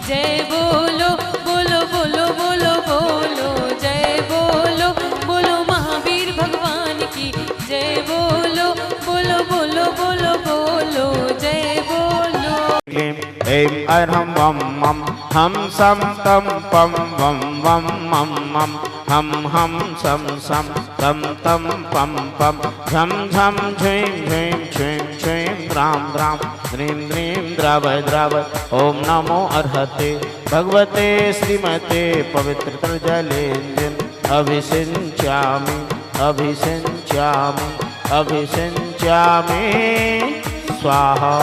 जय बोलो बोलो बोलो बोलो बोलो, जय बोलो बोलो महावीर भगवान की जय बोलो बोलो बोलो बोलो बोलो, जय बोलो। ऐं अरहं वं मं हम सम तम पम वम वम मम मम हम सम सम तम तम पम पम झम झम झीं झीं छीं छीं द्राम द्राम द्रीं द्रीं द्राव द्राव। ओम नमो अर्हते भगवते श्रीमते पवित्र जलेन्द्रं अभिषिञ्चामि अभिषिञ्चामि अभिषिञ्चामि स्वाहा।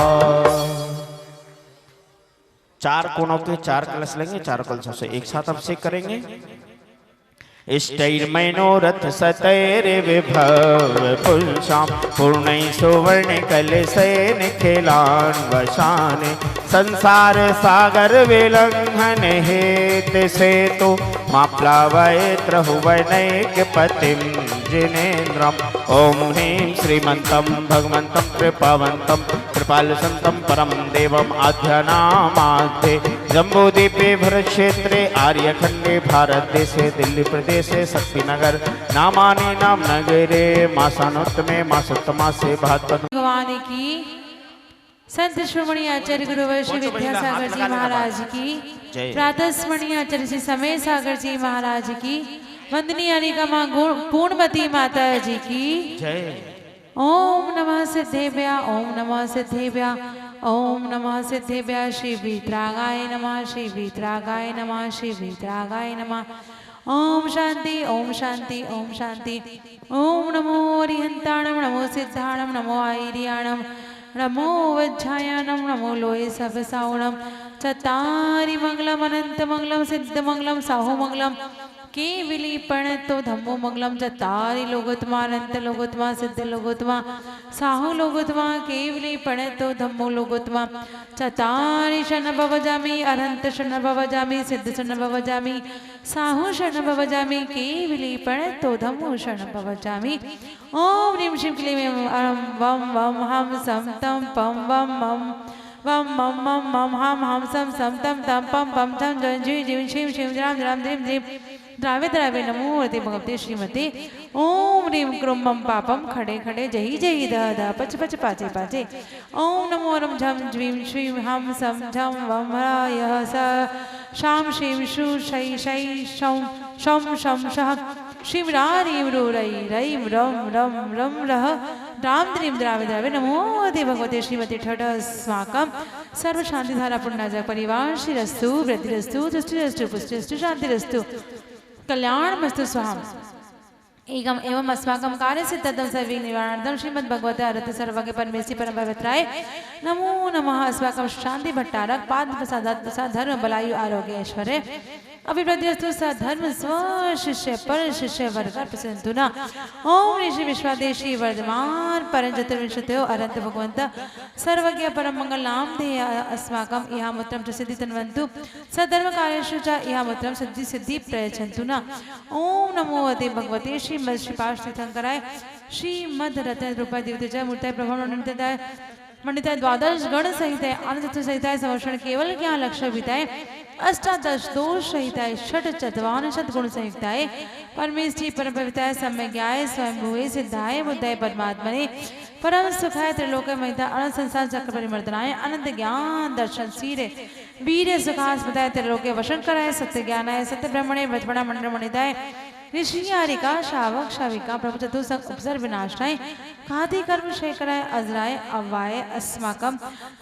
4 कोनों के 4 कलश लेंगे, 4 कलशों से एक साथ अभिषेक करेंगे। इष्टैर्मनोरथ सतैर विभव पुंसां पूर्ण सुवर्ण कलशेन निखिलान् वशान् संसार सागर विलंघन हेत सेतु मां प्लावयेत् रहुवनैकपतिं जिनेन्द्रम्। ओम ह्रीं श्रीमन्तं भगवन्तं कृपावन्तं कृपालसन्तं परम देवम् आद्यनामाद्ये जम्बूद्वीपे भरतक्षेत्रे आर्यखण्डे भारत देशे दिल्ली प्रदेशे शक्तिनगर नामानि नाम नगरे मासानोत्तमे मासोत्तमासे भाद्रपद। भगवान की संत श्रोमणी आचार्य गुरुवर श्री विद्यासागर जी महाराज की, प्रातः स्मरणीय आचार्य श्री समय सागर जी महाराज की, वंदनीय अनिका मां पूर्णमती माता जी की जय। ओम नमः सिद्धेभ्या ओम नमः सिद्धेभ्या ओम नमः सिद्धेभ्या। श्री वीतरागाय नमः श्री वीतरागाय नमः श्री वीतरागाय नमः। ओम शांति ओम शांति ओम शांति। ओम नमो अरिहंताणम नमो सिद्धाणम नमो आईरियाणम नमो वज्रायाणम नमो लोये सबसावणम। चतारि मंगलम अनंत मंगलम सिद्ध मंगलम साहु मंगलम केवली प्रणतो धम्मो मंगलम। चतारि लोकोत्तमा अनंत लोकोत्तमा सिद्ध लोकोत्तमा साहु लोकोत्तमा केवली प्रणतो धम्मो लोकोत्तमा। चतारि शरण भवजामि अनंत शरण भवजामि सिद्ध शरण भवजामि साहु शरण भवजामि केवली प्रणतो धम्मो शरण भवजामि। ओम ह्रीं श्रीं क्लीं वम वम हम सम तम पम वम मम वम मम मम मम हम सम सम तम तम पम पम थम जं जी जीं शिव शिव राम राम द्रीं द्रीं द्रावे द्रावे नमो वते भगवते श्रीमते। ओम ह्रीं क्रूं मम पापम खड़े खड़े जही जही द द पच पच पाचे पाचे। ओम नमो रम झम ज्वीं श्रीं हम सम झम वम यः स शाम शिव शु शै शै शं शम शम शः शिव रीं रू रई रई रम रम रम रह राम द्रीं द्रावे द्रावे नमो वते भगवते श्रीमते। ठठ स्वाकम सर्व शांति धारा पुण्यजा परिवार श्रीरस्तु वृद्धिरस्तु दृष्टिरस्तु पुष्टिरस्तु शांतिरस्तु कल्याण मस्तु स्वाहा। एकम एवं अस्माकं कार्य सिद्धं सर्वे निवारणार्थं श्रीमद् भगवते अरहते सर्वज्ञ परमेश्वरी परम पवित्राय नमो नमः। अस्माकं शांति भट्टारक पाद प्रसादात् प्रसाद धर्म बलायु आरोग्य ऐश्वर्य अभिवृद्धिस्तु सधर्म स्व शिष्य पर शिष्य वर्ग प्रसन्नतु न। ओम ऋषि विश्वादेशी वर्धमान परम चतुर्विंशतो अनंत भगवंत सर्वज्ञ परम मंगल नाम दे अस्माकं इहा मुत्रं च सिद्धि तन्वन्तु सधर्म कार्येषु च इहा मुत्रं सिद्धि सिद्धि प्रयच्छन्तु न। ओम नमो वते भगवते श्रीमद् श्रीपाद तीर्थंकराय श्रीमद् रत्न रूपाय दिव्यतेजः मूर्तये प्रभव नित्याय मंडिताय द्वादश गण सहिताय आनंद सहिताय संवर्षण केवल ज्ञान लक्ष्य विताय अष्टादश दोष सहिताय षट चत्वारिंशत् गुण संयुक्ताय परमेष्ठी परम पवित्राय सम्यज्ञाय स्वयंभुवे सिद्धाय बुद्धाय परमात्मने परम सुखाय त्रिलोक्य महिता अनंत संसार चक्र परिमर्दनाय अनंत ज्ञान दर्शन सीरे वीर सुखास्पदाय त्रिलोक्य वशंकराय सत्य ज्ञानाय सत्य ब्रह्मणे ब्रह्मणा मंडल मणिताय ऋषियारिका शावक शाविका प्रभु चतुसक उपसर विनाशाय खाति कर्म शेखराय अजराय अव्वाय अस्माकम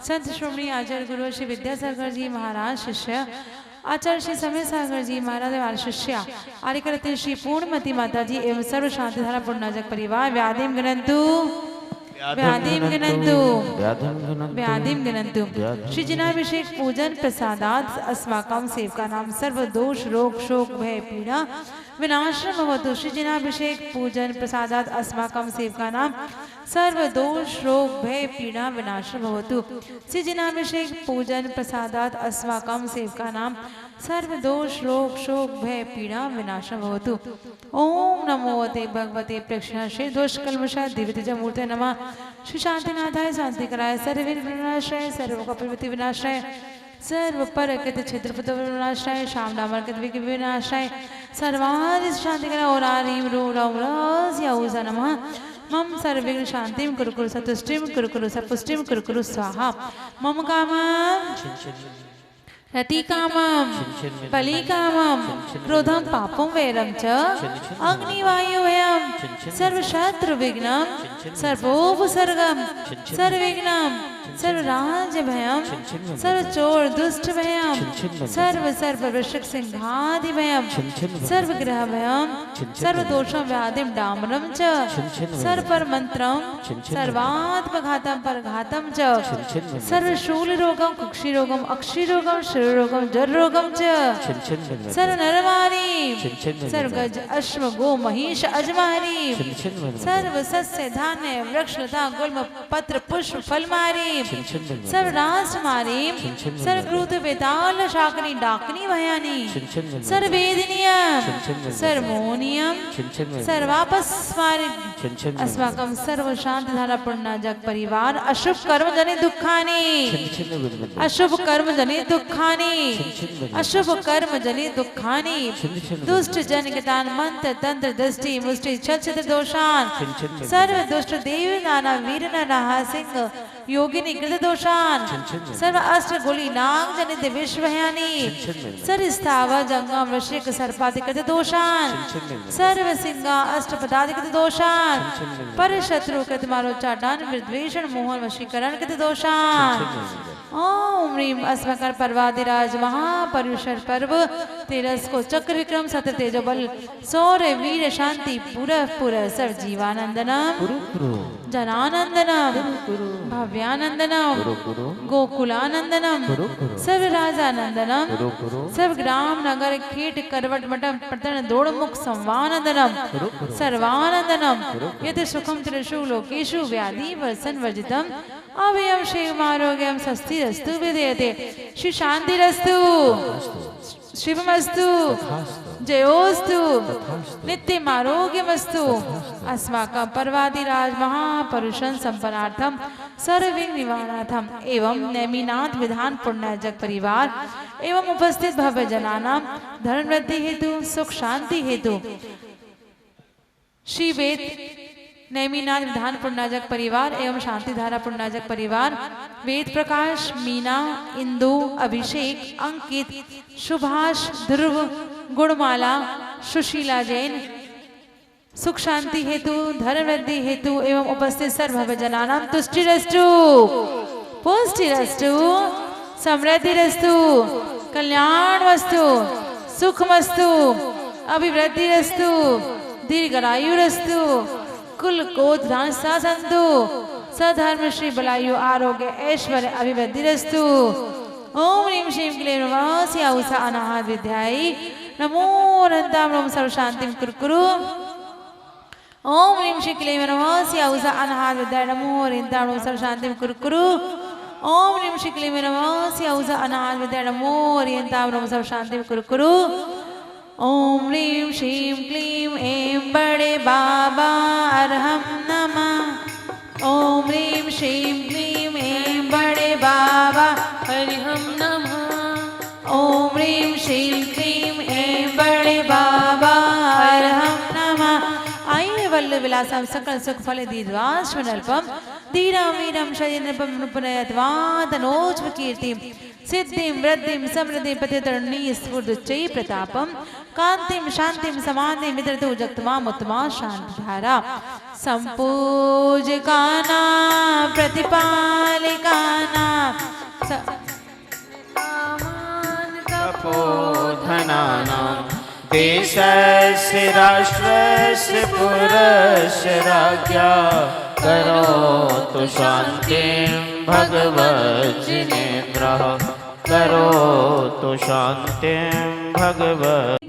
संत श्रोमणी आचार्य गुरु श्री विद्यासागर जी महाराज शिष्य आचार्य श्री समय सागर जी महाराज शिष्या आर्यकरते श्री पूर्णमती माता जी एवं सर्व शांतिधारा पूर्णाजक परिवार व्याधिम गणन्तु व्याधिम गणन्तु व्याधिम गणन्तु। श्री जिनाभिषेक पूजन प्रसादात् अस्माकं सेवका नाम सर्व दोष रोग शोक भय पीड़ा विनाशम भवतु। श्री जिनाभिषेक पूजन प्रसादात् अस्माकं सेवका नाम सर्व दोष रोग भय पीड़ा विनाश भवतु। श्री जिनाभिषेक पूजन प्रसादात् अस्माकं सेवका नाम सर्व दोष रोग शोक भय पीड़ा विनाश भवतु। ओम नमो वते भगवते प्रेक्षणा श्री दोष कल्मषा दिव्यतेज मूर्ते नमः। श्री शांतिनाथाय शांतिकराय सर्वविघ्न विनाशाय सर्वकपरिवृत्ति विनाशाय सर्व परकित क्षेत्रपत विनाशाय श्याम डामर कित विक विनाशाय सर्वादि शांति करा और आरीम रो रौ रस या उसा नमः मम सर्वविघ्न शांतिम कुरु कुरु सतुष्टिम कुरु कुरु सपुष्टिम कुरु कुरु स्वाहा मम कामं रति कामं बलि कामं क्रोधं पापं वैरं च अग्निवायुभयं सर्वशत्रु विघ्नं सर्वोपसर्गं सर्वविघ्नं सर्वराज्यभयं सर्वचोर दुष्ट भयं सर्व वृश्चिक सिंहादि भयं सर्वग्रह भयं सर्वदोषं व्याधिं डामरं च सर्वपरमन्त्रं सर्वात्मघातं परघातं च सर्वशूलरोगं कुक्षिरोगं अक्षिरोगं शिरोरोगं जररोगं च सर्वनरमारी सर्वगज अश्व गो महिष अजमारी सर्वसस्य धान्य वृक्षलता गुल्म पत्र पुष्प फलमारी सर्वराष्ट्रमारी सर्वकृत वेताल शाकनी डाकनी भयानी सर्ववेदिनियं सर्वमोनियं सर्वापस्मारी अस्माकं सर्व शांति धारा पूर्ण जग परिवार अशुभ कर्म जनित दुखानि अशुभ कर्म जनित दुखानि अशुभ कर्म जनित दुखानि दुष्ट जन कितान मंत्र तंत्र दृष्टि मुष्टि छत्र दोषान सर्व दुष्ट देव नाना वीर नरहा सिंह योगिनी कृत दोषान सर्व अष्ट गोली नाग जनित विश्वयानी सर्व स्थावर जंगम वृश्चिक सर्पादि कृत दोषान सर्व सिंगा अष्ट पदादि कृत दोषान पर शत्रु कृत मारो चाटान विद्वेषण मोहन वशीकरण कृत दोषान ओम ह्रीम अस्मकर पर्वादिराज महापर्युषर पर्व तेरस को चक्र विक्रम सत्र तेजो बल सौर्य वीर शांति पुर सर्व जीवानंदनम जनानंदनम भव्यानंदनम गोकुलानंदनम सर्व राजानंदनम सर्व ग्राम नगर कीट करवट मठम पतन दौड़मुख संवानंदनम सर्वानंदनम यत सुखम त्रिषु लोकेषु व्याधि वर्षन वर्जितम अभयम शिव आरोग्यम स्वस्तिरस्तु विधेयते श्री शांतिरस्तु शिवमस्तु जयोस्तु नित्यम आरोग्यमस्तु अस्माकं पर्वादिराज महापुरुषं संपन्नार्थम सर्वविघ्न निवारणार्थम एवं नैमिनाथ विधान पुण्य जग परिवार एवं उपस्थित भव्य जनानां धर्म वृद्धि हेतु सुख शांति हेतु श्री वेद नैमिनाथ विधान पुण्याजक परिवार एवं शांति धारा पुण्याजक परिवार वेद प्रकाश मीना इंदु अभिषेक अंकित सुभाष ध्रुव गुणमाला सुशीला जैन सुख शांति हेतु धर्म वृद्धि हेतु एवं उपस्थित सर्व जनानां तुष्टिरस्तु पुष्टिरस्तु समृद्धिरस्तु कल्याणमस्तु सुखमस्तु अभिवृद्धिरस्तु दीर्घायुरस्तु कुल को ध्यान संतु सधर्म श्री बलायु आरोग्य ऐश्वर्य अभिवृद्धिरस्तु ओम ह्रीं श्रीं क्लीं नमः स्या उषा अनाहत विद्यायै नमो अनंतां नमः सर्व शांतिं कुरु ओम ह्रीं श्रीं क्लीं नमः स्या उषा अनाहत विद्यायै नमो अनंतां नमः सर्व शांतिं कुरु ओम ह्रीं श्रीं क्लीं नमः स्या उषा अनाहत विद्यायै नमो अनंतां नमः सर्व शांतिं कुरु ओम ह्रीं श्रीं क्लीं ऐं बड़े बाबा अरहं नमः ओम ह्रीं श्रीं क्लीं ऐं बड़े बाबा हरिहं नमः ओम ह्रीं श्रीं क्लीं ऐं बड़े बाबा अरहं नमः आइए वल्ल विलासं सकल सुख फल दीर्घाश्वनल्पम धीरं वीरं शयनपं नुपुनयत्वादनोज्व कीर्तिं सिद्धिं वृद्धिं समृद्धिं पतितरणी स्फूर्दुच्चै प्रतापं कांतिं शांतिं समाधिं विदधतु जगत्मामुत्तमा शांतिधारा संपूजकाना प्रतिपालिकाना तपोधनानां देशस्य राष्ट्रस्य पुरस्य राज्ञा करोतु शान्तिं भगवज्जिनेन्द्रः करोतु शान्तिं भगवत्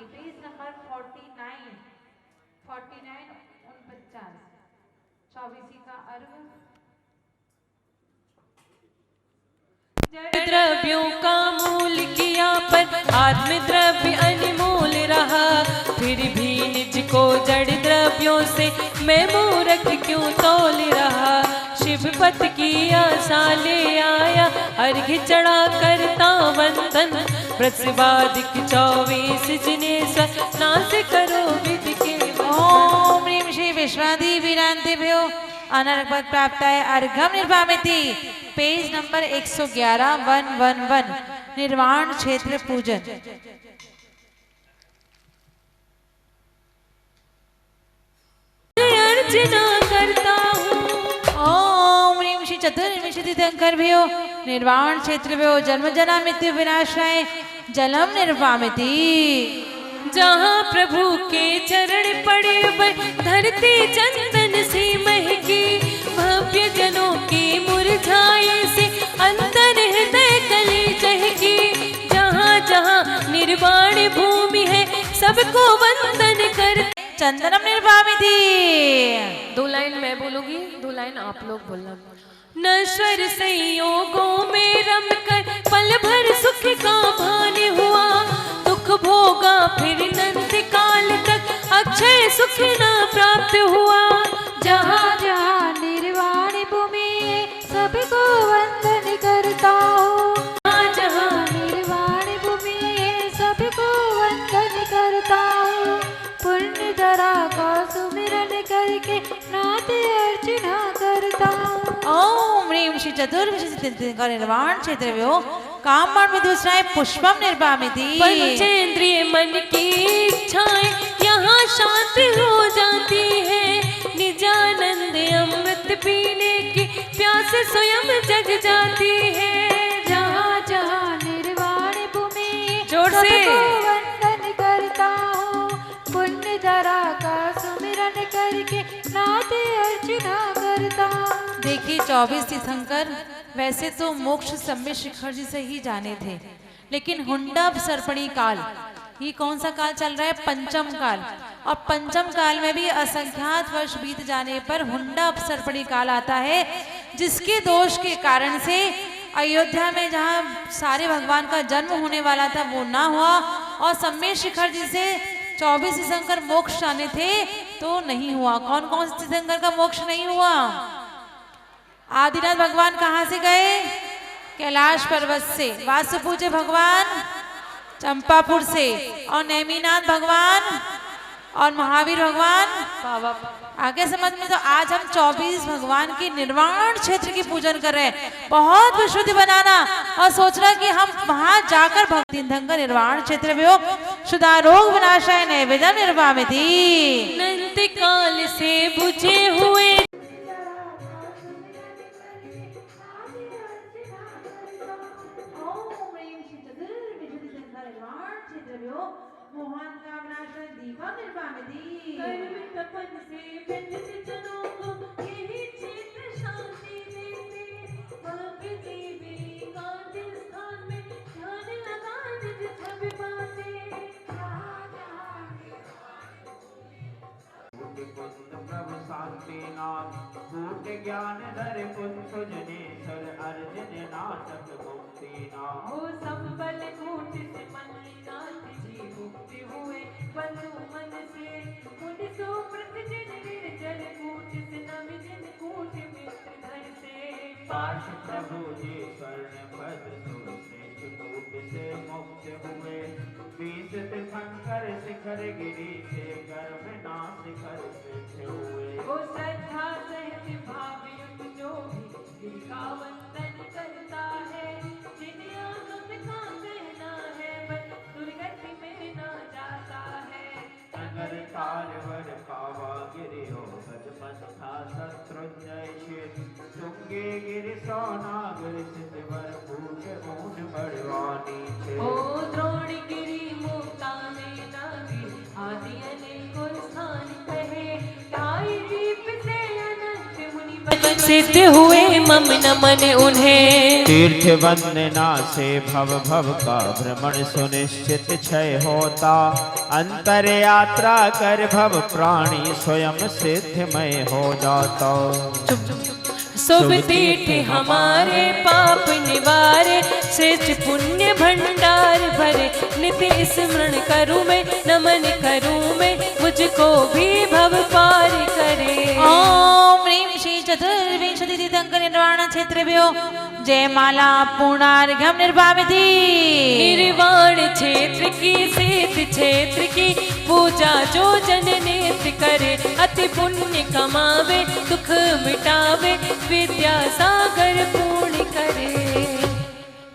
पेज नंबर 49 49 24 का अर्घ द्रव्यों का मूल किया पर आत्म द्रव्य अनमोल रहा। फिर भी निज को जड़ द्रव्यों से मैं मूर्ख क्यों तोल रहा। शिवपत की आशा ले आया अर्घ्य चढ़ा करता वंदन। प्रतिपादिक 24 जिनेश्वर नाश करो विद के। ओम ह्रीं श्री विश्वादी वीरांतिभ्यो अनर्घ प्राप्त है अर्घम निर्वामिति। पेज नंबर 111 111 निर्वाण क्षेत्र पूजन। अर्चना करता हूँ। ओम ह्रीं श्री चतुर्विंशति तीर्थंकर भ्यो निर्वाण क्षेत्र भ्यो जन्म जना मृत्यु विनाशाय जलम निर्वामिति। जहाँ प्रभु के चरण पड़े वह धरती चंदन से महकी। भव्य जनों की मुरझाए से अंतर हृदय कली चहकी। जहाँ जहाँ निर्वाण भूमि है सबको वंदन कर चंदनम निर्वामिति। 2 लाइन मैं बोलूंगी, 2 लाइन आप लोग बोलना। नश्वर संयोगों में रम कर पल भर सुख का भान हुआ। दुख भोगा फिर नंद काल तक अक्षय सुख न प्राप्त हुआ। जहाँ जहाँ निर्वाण भूमि सबको वंदन करता हूँ। जहाँ जहाँ निर्वाण भूमि सबको वंदन करता हूँ। पुण्य धरा का सुमिरन करके नाथ अर्चना करता हूँ। ओम ह्रीं श्री चतुर्विंशति तीर्थंकर निर्वाण क्षेत्र भ्यो कामबाण विदुषाय पुष्पम निर्वामिति। पंचेंद्रिय मन की इच्छाएं यहाँ शांत हो जाती है। निजानंद अमृत पीने की प्यास स्वयं जग जाती है। जहाँ जहाँ निर्वाण भूमि जोर से वंदन करता हूँ। पुण्य धरा का सुमिरन करके नाथ अर्चना करता हूँ। देखिए 24 तीर्थंकर वैसे तो मोक्ष सम्य शिखर जी से ही जाने थे, लेकिन हुंडा सर्पणी काल ये कौन सा काल चल रहा है? पंचम काल। और पंचम काल में भी असंख्यात वर्ष बीत जाने पर हुंडा सर्पणी काल आता है, जिसके दोष के कारण से अयोध्या में जहाँ सारे भगवान का जन्म होने वाला था वो ना हुआ, और सम्य शिखर जी से 24 तीर्थंकर मोक्ष जाने थे तो नहीं हुआ। कौन कौन से तीर्थंकर का मोक्ष नहीं हुआ? आदिनाथ भगवान कहाँ से गए? कैलाश पर्वत से। वासुपूज्य भगवान चंपापुर से, और नेमिनाथ भगवान और महावीर भगवान आगे समझ में। तो आज हम 24 भगवान की निर्वाण क्षेत्र की पूजन कर रहे हैं। बहुत विशुद्धि बनाना और सोचना कि हम वहां जाकर भक्ति तीर्थंकर निर्वाण क्षेत्र में हो शुदा रोग विनाशाय नैवेद्यम निर्वामिति। नंद काल से बुझे हुए मोहन का विनाशन दीपक निर्वामिती कर्म तपन से व्यथित जनों को यही क्षेत्र शांति देते। भाग्य जीवी कांतिल स्थान में ध्यान लगा निज छवि पाते। प्रभु शांति नाथ कूट ज्ञान धर कुंठ जनेश्वर अर्जुन नाटक मुक्ति नाथ। हो संबल कूट से मल्लिनाथ जी मुक्ति हुए बंधु मन से। मुनि सुव्रत जिन निर्जल कूट से नवि जिन कूट मित्र घर से। पाश प्रभु जी स्वर्ण भद्र सुश्रेष्ठ कूट से मुक्त हुए। 20 तीर्थंकर शिखर गिरी से गर्भ नाश शिखर से हुए। वो श्रद्धा सहित भाव युक्त जो भी का वंदन करता है। जिन्हें आगम का कहना है बस दुर्गति में न जाता है। नगर कारवर पावा गिरि हो गजपथा शत्रुंजय शेष तुंगे गिरि सोनागर सिद्धवर फूट ऊन बड़वानी थे। ओ द्रोणगिरि मुक्ताने नागी आदि अनेकों स्थान कहे। ढाई दीप से अनंत मुनि बन सिद्ध हुए मम नमन उन्हें। तीर्थ वंदना से भव भव का भ्रमण सुनिश्चित क्षय होता। अंतर यात्रा कर भव प्राणी स्वयं सिद्धमय हो जाता। शुभ तीर्थ हमारे पाप निवारे श्रेष्ठ पुण्य भंडार भरे। नित्य स्मरण करूं मैं नमन करूं मैं मुझको भी भव पार करे। ओम ह्रीं श्री चतुर्विंशति तीर्थंकर निर्वाण क्षेत्रभ्यो जयमाला पूर्णार्घ्यम निर्वामिति। निर्वाण क्षेत्र की सिद्ध क्षेत्र की पूजा जो जन नेत्र करे। अति पुण्य कमावे दुख मिटावे विद्या सागर पूर्ण करे।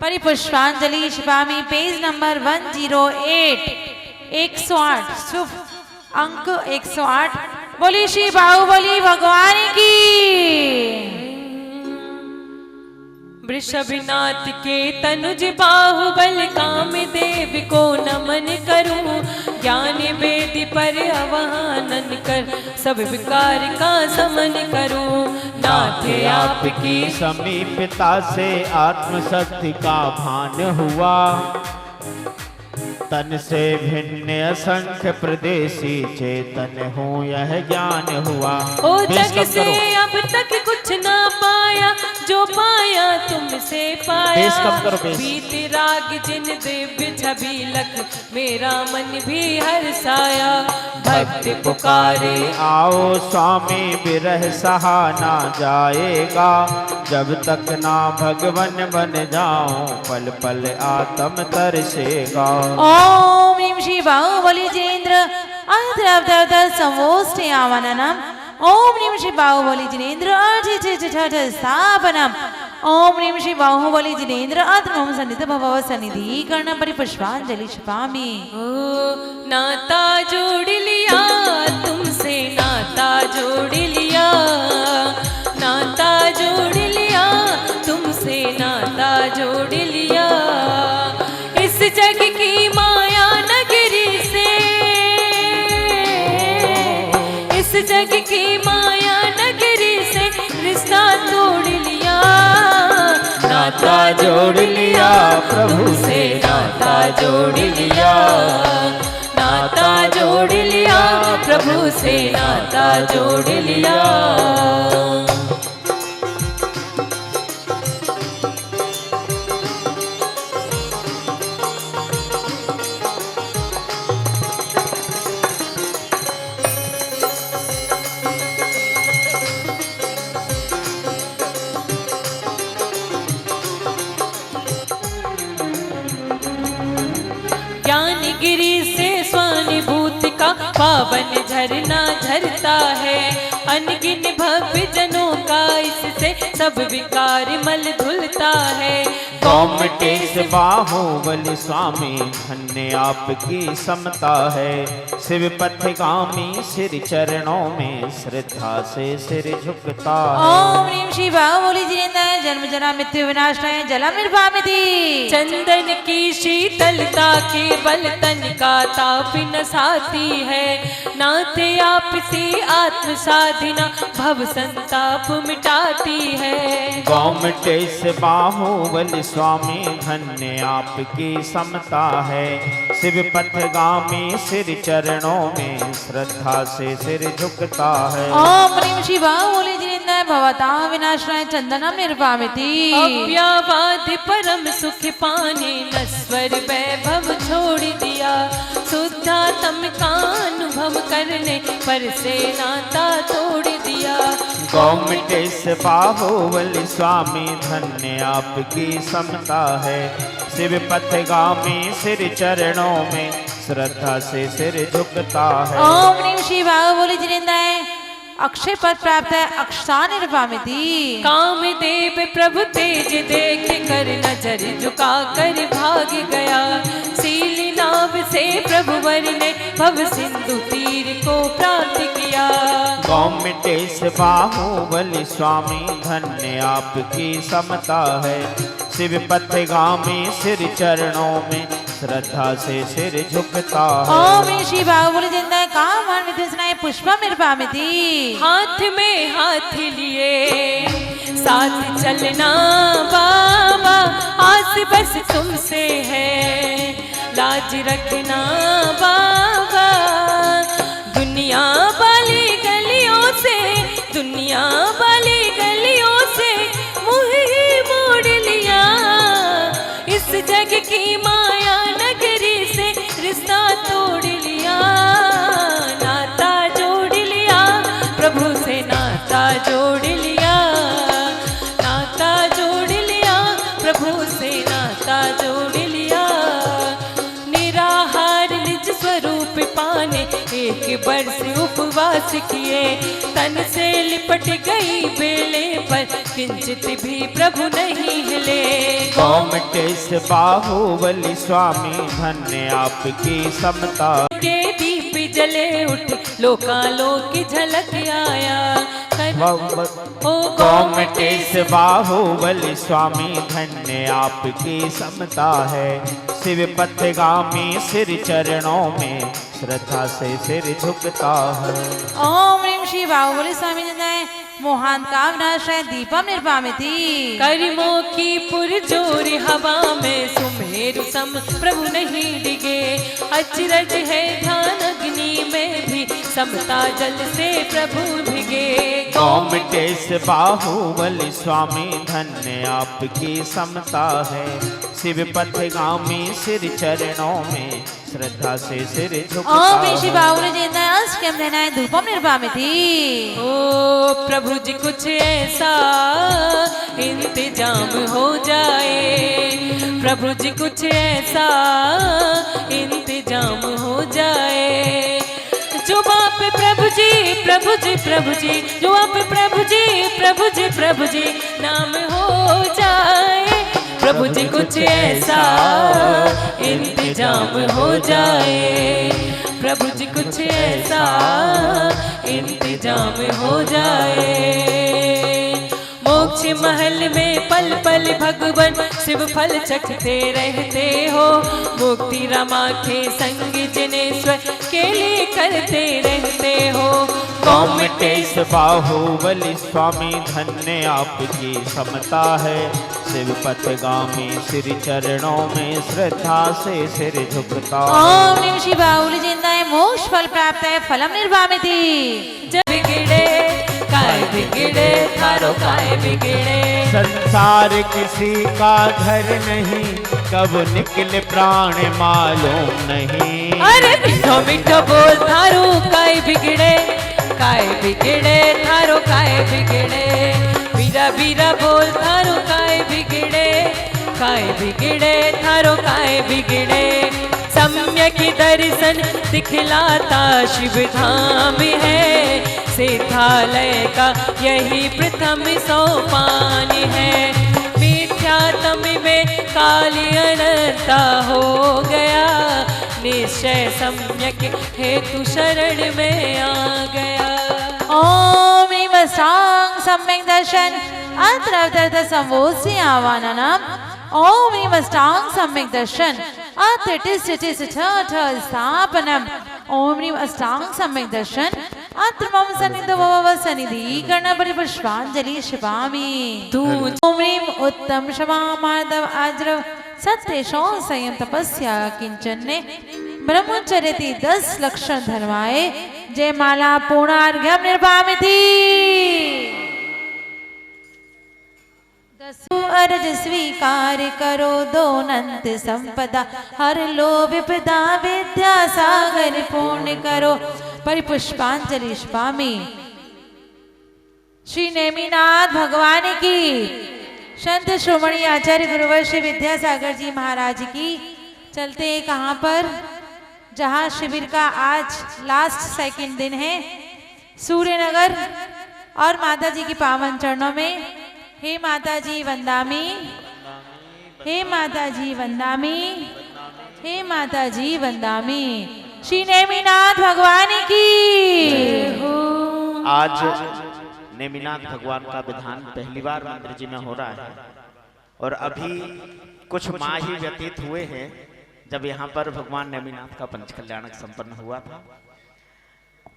परिपुष्पांजलि शिवामी पेज नंबर 108 108 शुभ अंक 108। बोली श्री बाहुबली भगवान की। वृषभनाथ के तनुज बाहुबल काम देव को नमन करूं। ज्ञान वेद पर आवाहन कर सब विकार का समन करूं। नाथ आपकी समीपता से आत्मशक्ति का भान हुआ। तन से भिन्न असंख्य प्रदेशी चेतन हूँ यह ज्ञान हुआ। ओ जग से अब तक कुछ ना पाया जो पाया तुमसे पाया। बीत राग जिन दिव्य छवि लख मेरा मन भी हर्षाया। भक्त पुकारे आओ स्वामी विरह सहा ना जाएगा। जब तक ना भगवन बन जाऊं पल पल आत्म तरसेगा। ओम ह्रीं श्री बाहुबली जिनेन्द्र अद्रवदवद संवोष्टे आवाननम। ओम ह्रीं श्री बाहुबली जिनेन्द्र अर्जित स्थापनम। ओम ह्रीं श्री बाहुबली जिनेन्द्र अद्रम सन्निध भव सन्निधि कर्ण परिपुष्पांजलि शिवामी। ओ नाता जोड़ लिया तुमसे नाता जोड़ लिया। नाता जोड़ लिया तुमसे नाता जोड़ लिया। इस जग की माया नगरी से इस जग की माया नगरी से रिश्ता तोड़ लिया। नाता जोड़ लिया प्रभु से नाता जोड़ लिया। नाता जोड़ लिया प्रभु से नाता जोड़ लिया। ज्ञानगिरी से स्वानुभूति का पावन झरना झरता है। अनगिन भव्य जनों का इससे सब विकार मल धुलता है। गोमटेश बाहुबली स्वामी धन्य आपकी समता है। शिव पथगामी सिर चरणों में श्रद्धा से सिर झुकता है। ओम ह्रीं श्री बाहुबली जिनेन्द्राय जन्म जरा मृत्यु विनाशाय जलम निर्वामिति। चंदन की शीतलता के बल तन का ताप नसाती है। नाथ आपसे आत्म साधना भव संताप मिटाती है। गोमटेश बाहुबली स्वामी धन्य आपकी समता है। शिव पथगामी सिर चरणों में श्रद्धा से सिर झुकता है। ओम ह्रीं श्री बाहुबली जिनेन्द्राय भवतां विनाशाय चंदनम निर्वामिति। अव्यावाद परम सुख पाने नश्वर वैभव छोड़ दिया। शुद्धात्म का अनुभव करने पर से नाता तोड़ दिया। गोमटेश बाहुबली स्वामी धन्य आपकी समता है। शिव पथगामी सिर चरणों में श्रद्धा से सिर झुकता है। ओम ह्रीं श्री बाहुबली जिनेन्द्राय अक्षय पद प्राप्त है अक्षता निर्वामिति। कामदेव प्रभु तेज देख कर नजर झुका कर भाग गया। सीली नाव से प्रभु वर ने भव सिंधु तीर को प्राप्त किया। गोमटेश बाहुबली स्वामी धन्य आपकी समता है। शिव पथगामी सिर चरणों में श्रद्धा से सिर झुकता है। ओम ह्रीं श्री बाहुबली जिनेन्द्राय कामान विद्युस्नाय पुष्पम निर्वामिति। हाथ में हाथ लिए साथ चलना बाबा आस बस तुमसे है। लाज रखना बाबा दुनिया वाली गलियों से, दुनिया वाली गलियों से मुँह ही मोड़ लिया। इस जग की माया नगरी से रिश्ता तोड़ लिया। नाता जोड़ लिया प्रभु से, नाता जोड़ लिया। नाता जोड़ लिया प्रभु से, नाता जोड़ लिया। निराहार निज स्वरूप पाने एक वर्ष उपवास किए। तन से लिपट गई बेले पर किंचित भी प्रभु नहीं हिले। गोमटेश बाहुबली स्वामी धन्य आपकी समता के दीप जले उठ लोकालोक की झलक आया। गोमटेश बाहुबली स्वामी धन्य आपकी समता है। शिव पथगामी सिर चरणों में श्रद्धा से सिर झुकता है। ओम ह्रीं श्री बाहुबली स्वामी जिनेन्द्राय मोहान का विनाशाय दीपम निर्वामिति। कर्मों की पुरजोर हवा में सुमेरु सम प्रभु नहीं डिगे। अचरज है ध्यान अग्नि में भी समता जल से प्रभु भिगे। गोमटेश बाहुबली स्वामी धन्य आपकी समता है। शिव पथगामी सिर चरणों में श्रद्धा से सिर झुकता ओम ह्रीं श्री है। बाहुबली जिनेन्द्राय अष्टकम देनाय धूपम निर्वामिति। ओ प्रभु जी कुछ ऐसा इंतजाम हो जाए। प्रभु जी कुछ ऐसा इंतजाम हो जाए। जो बाप प्रभु जी प्रभु जी प्रभु जी, जो आप प्रभु जी प्रभु जी प्रभु जी नाम हो जाए। प्रभु जी कुछ ऐसा इंतजाम हो जाए। प्रभु जी कुछ ऐसा इंतजाम हो जाए। मोक्ष महल में पल पल भगवन शिव फल चखते रहते हो। मुक्ति रमा के संग जिनेश्वर के लिए करते रहते हो। गोमटेश बाहुबली स्वामी धन्य आपकी समता है। शिव पथगामी सिर चरणों में श्रद्धा से सिर झुकता है। ओम ह्रीं श्री बाहुबली जिनेन्द्राय मोक्ष फल प्राप्त है फलम निर्वामिति। जब बिगड़े काय बिगड़े थारो काय बिगड़े। संसार किसी का घर नहीं, कब निकले प्राण मालूम नहीं। अरे मीठो मीठो बोल थारो काय बिगड़े, काय बिगड़े थारो काय बिगड़े। बीरा बीरा बोल थारो काय बिगड़े, काय बिगड़े थारो काय बिगड़े। सम्यक दर्शन दिखलाता शिव धाम है। सिद्धालय का यही प्रथम सोपान है। मिथ्यात्म में काली अनंता हो गया, निश्चय सम्यक हेतु शरण में आ गया। ओम ह्रीमष्टांग सम्यक दर्शन अत्र संवोस्य आवाननम। ओम ह्रीमष्टांग सम्यक दर्शन अत्र टिस् स्थापनम। ओम ह्रीमष्टांग सम्यक दर्शन अत्र मम सन्निधो भव सन्निधि गणपति पुष्पांजलि क्षिपामि। ओम ह्रीं उत्तम क्षमा माधव आज्रव सत्य शौ संयम तपस्या किंचन्ने ब्रह्मचर्यति 10 लक्षण धर्माए। जय माला पूर्णार्घ्यम निर्वामिति। दसो अर्ज स्वीकार करो दो अनंत संपदा, हर लो विपदा विद्या सागर पूर्ण करो। परिपुष्पांजलि स्वामी। श्री नेमिनाथ भगवान की, संत श्रोमणी आचार्य गुरुवर श्री विद्यासागर जी महाराज की। चलते हैं कहाँ पर, जहाँ शिविर का आज लास्ट सेकंड दिन है, सूर्यनगर और माता जी की पावन चरणों में। हे माता जी वंदामी, हे माता जी वंदामी, हे माता जी वंदामी। श्री नेमिनाथ भगवान की। आज नेमिनाथ भगवान का विधान पहली बार मंदिर जी में हो रहा है और अभी कुछ माह ही व्यतीत हुए हैं जब यहाँ पर भगवान नेमिनाथ का पंचकल्याणक संपन्न हुआ था।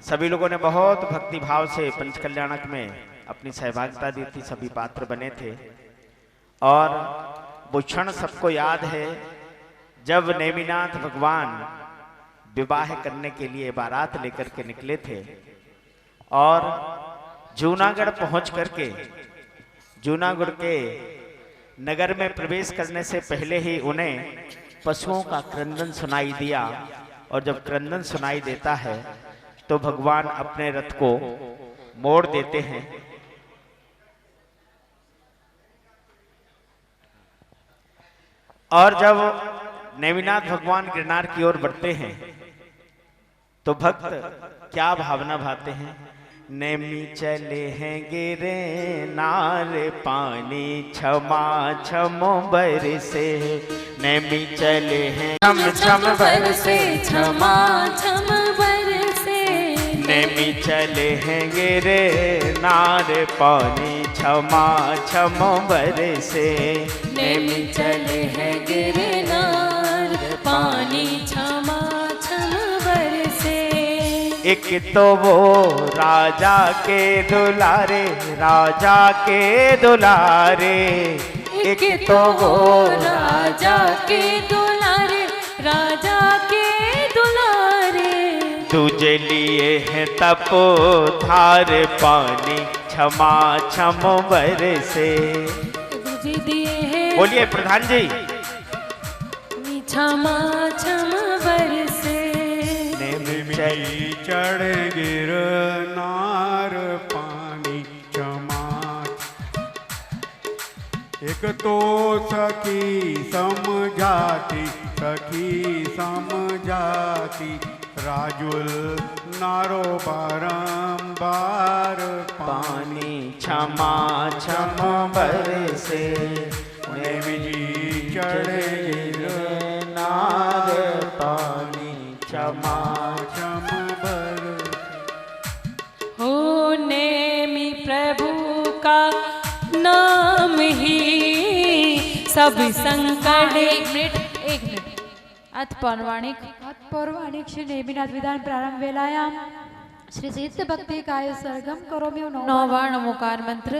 सभी लोगों ने बहुत भक्ति भाव से पंचकल्याणक में अपनी सहभागिता दी थी, सभी पात्र बने थे। और वो क्षण सबको याद है जब नेमिनाथ भगवान विवाह करने के लिए बारात लेकर के निकले थे और जूनागढ़ पहुंच करके जूनागढ़ के नगर में प्रवेश करने से पहले ही उन्हें पशुओं का क्रंदन सुनाई दिया। और जब क्रंदन सुनाई देता है तो भगवान अपने रथ को मोड़ देते हैं और जब नेमिनाथ भगवान गिरनार की ओर बढ़ते हैं तो भक्त क्या भावना भाते हैं। नेमी चले हैं गिरे नार पानी क्षमा छम बरसे, नेमी चले हैं छम छम बरसे क्षमा छम बरसे। नेमी चले हैं गिरे नार पानी क्षमा छम बरसे, नेमी चले हैं गिरनार पानी क्षमा छम बरसे। एक तो वो राजा के दुलारे, राजा के दुलारे, एक तो वो राजा के दुलारे, राजा के दुलारे। तुझे लिए हैं तपो धार पानी क्षमा छम बरसे। तुझे दिए हैं बोलिए प्रधान जी। क्षमा छम बरसे। नेमी चढ़ गिरनार पानी क्षमा। एक तो सखी समझाती, सखी समझाती, राजुल नारो बारंबार पानी क्षमा छम बरसे। नेमी जी चढ़ गिरनार पानी क्षमा छम बर। हो नेमि प्रभु का नाम ही सब संकट। एक मिनिट अथ पौर्वाणिक पौर्वाणिक श्री नेमिनाथ विधान प्रारंभ वेलायाम श्री सिद्ध भक्ति काय सर्गम करोमि। नौवर्ण मुकार मंत्र।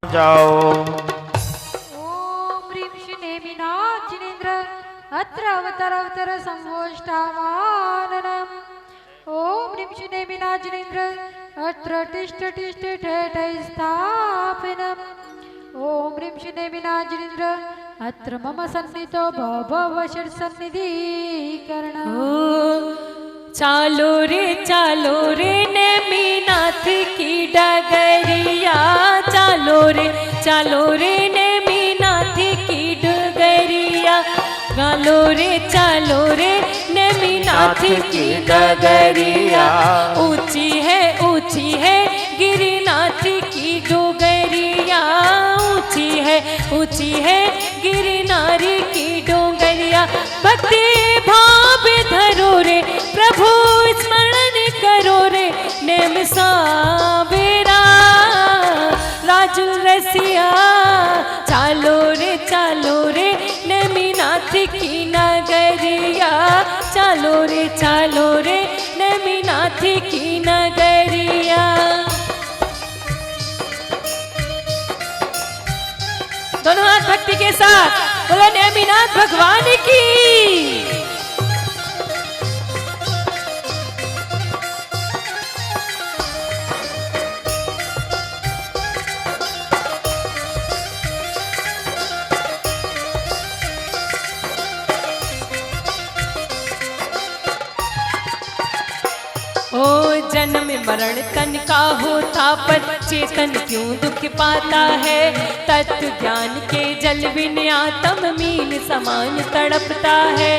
जाओ। ओम ह्रीं श्री नेमिनाथ जिनेन्द्र अत्र अवतर संभोष्टावाननम्। ओम ह्रीं श्री नेमिनाथ जिनेन्द्र अत्र तिष्ठ ठेठ स्थापनम्। ओम ह्रीं श्री नेमिनाथ जिनेन्द्र अत्र मम सन्निधो भव सन्निधीकरणम्। चालो रे नेमिनाथ की डगरिया। चालो रे नेमिनाथ की डगरिया। चालो रे नेमिनाथ की डगरिया। ऊंची है ऊंची है गिरिनाथ की डोगरिया, ऊंची है गिरनारी की डोंगरिया। भक्ति भाव धरो रे प्रभु स्मरण करो रे, नेम सावेरा राजुल रसिया। चालो रे नेमिनाथ की नगरिया, चालो रे नेमिनाथ की नगरिया। दोनों हाथ भक्ति के साथ बोलो नेमिनाथ भगवान की। ओ जन्म मरण तन का होता पर चेतन क्यों दुख पाता है। तत्व ज्ञान के जल बिन आत्म मील समान तड़पता है।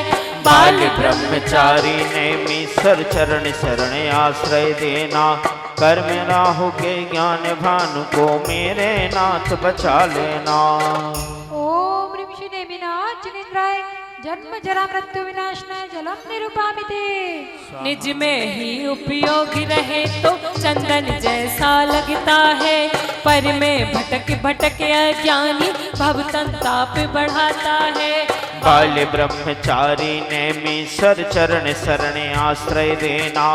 बाल ब्रह्मचारी ने सर चरण शरण आश्रय देना, कर्म राहु के ज्ञान भानु को मेरे नाथ बचा लेना। ओम ह्रीं श्री नेमिनाथ जिनेन्द्राय जन्म जरा मृत्यु विनाशनाय जलम निरूपामिते। निज में ही उपयोगी रहे तो चंदन जैसा लगता है, पर में भटक भटक अज्ञानी भव संताप बढ़ाता है। बाल ब्रह्मचारी ने सर चरण शरण आश्रय देना,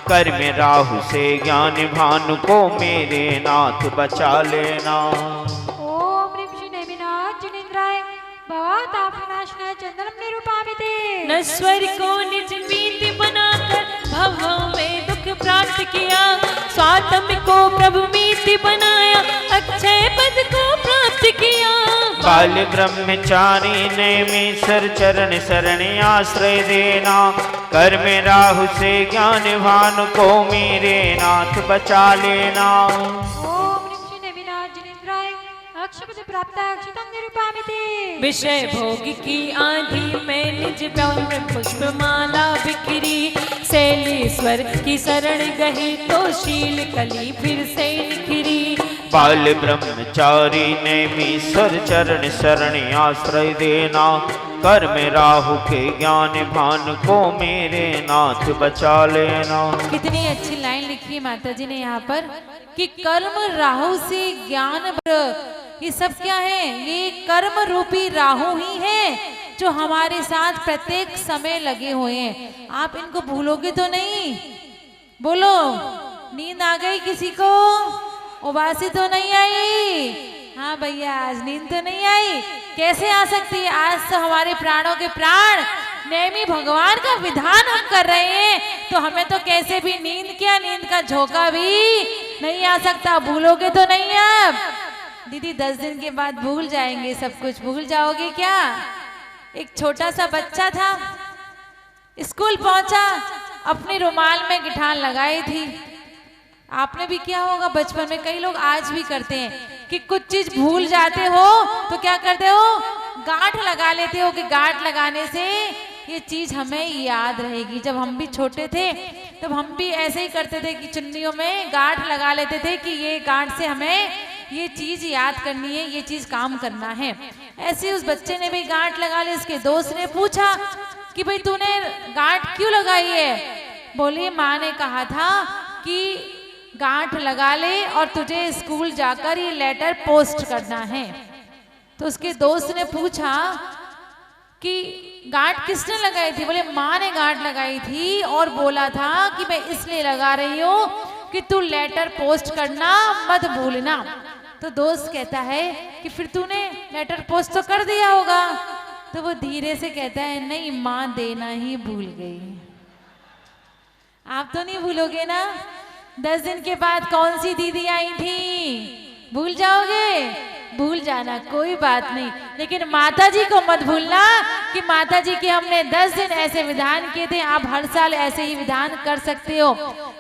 कर्म राहु से ज्ञान भानु को मेरे नाथ बचा लेना। ओम ह्रीं श्री नेमिनाथ जिनेन्द्राय भवतापनाशनाय चंदनम निरूपामिते। नश्वर को निज मीत बनाकर भवों में दुख प्राप्त किया, स्वात्म को प्रभु मीत बनाया, अक्षय पद को प्राप्त किया। बाल ब्रह्मचारी ने सर चरण शरण आश्रय देना, कर्म राहु से ज्ञान भानु को मेरे नाथ बचा लेना। ओम ह्रीं श्री नेमिनाथ जिनेन्द्राय अक्षपद प्राप्त अक्षतम निरूपामिते। विषय भोग की आंधी में निज ब्रह्म पुष्प माला बिखरी, शैलेश्वर की शरण गही तो शील कली फिर से निखरी। बाल ब्रह्मचारी ने सर चरण शरण आश्रय देना, कर्म राहु के ज्ञान भानु को मेरे नाथ बचा लेना। कितनी अच्छी लाइन लिखी है माता जी ने यहाँ पर कि कर्म राहु से ज्ञान। ये सब क्या है? ये कर्म रूपी राहु ही है जो हमारे साथ प्रत्येक समय लगे हुए हैं। आप इनको भूलोगे तो नहीं? बोलो, नींद आ गई किसी को? उबासी तो नहीं आई? हाँ भैया, आज नींद तो नहीं आई। कैसे आ सकती है? आज तो हमारे प्राणों के प्राण नेमी भगवान का विधान हम कर रहे हैं, तो हमें तो कैसे भी नींद क्या, नींद का झोंका भी नहीं आ सकता। भूलोगे तो नहीं? अब दीदी 10 दिन के बाद भूल जाएंगे सब कुछ। भूल जाओगे क्या? एक छोटा सा बच्चा था, स्कूल पहुंचा, अपनी रुमाल में गिठान लगाई थी। आपने भी किया होगा बचपन में, कई लोग आज भी करते हैं कि कुछ चीज भूल जाते हो तो क्या करते हो? गांठ लगा लेते हो कि गांठ लगाने से ये चीज हमें याद रहेगी। जब हम भी छोटे थे तब हम भी ऐसे ही करते थे कि चुन्नियों में गांठ लगा लेते थे कि ये गांठ से हमें ये चीज याद करनी है, ये चीज काम करना है। ऐसे उस बच्चे ने भी गांठ लगा ली। उसके दोस्त ने पूछा कि भाई तूने गांठ क्यों लगाई है? बोली माँ ने कहा था कि गांठ लगा ले और तुझे स्कूल जाकर ये लेटर पोस्ट करना है। तो उसके दोस्त ने पूछा कि गांठ किसने लगाई थी? बोले माँ ने गांठ लगाई थी और बोला था कि मैं इसलिए लगा रही हूँ कि तू लेटर पोस्ट करना मत भूलना। तो दोस्त कहता है कि फिर तूने लेटर पोस्ट तो कर दिया होगा। तो वो धीरे से कहता है नहीं, माँ देना ही भूल गई। आप तो नहीं भूलोगे ना? 10 दिन के बाद कौन सी दीदी आई थी? भूल जाओगे? भूल जाना, कोई बात नहीं, लेकिन माता जी को मत भूलना कि माता जी के हमने 10 दिन ऐसे विधान किए थे। आप हर साल ऐसे ही विधान कर सकते हो।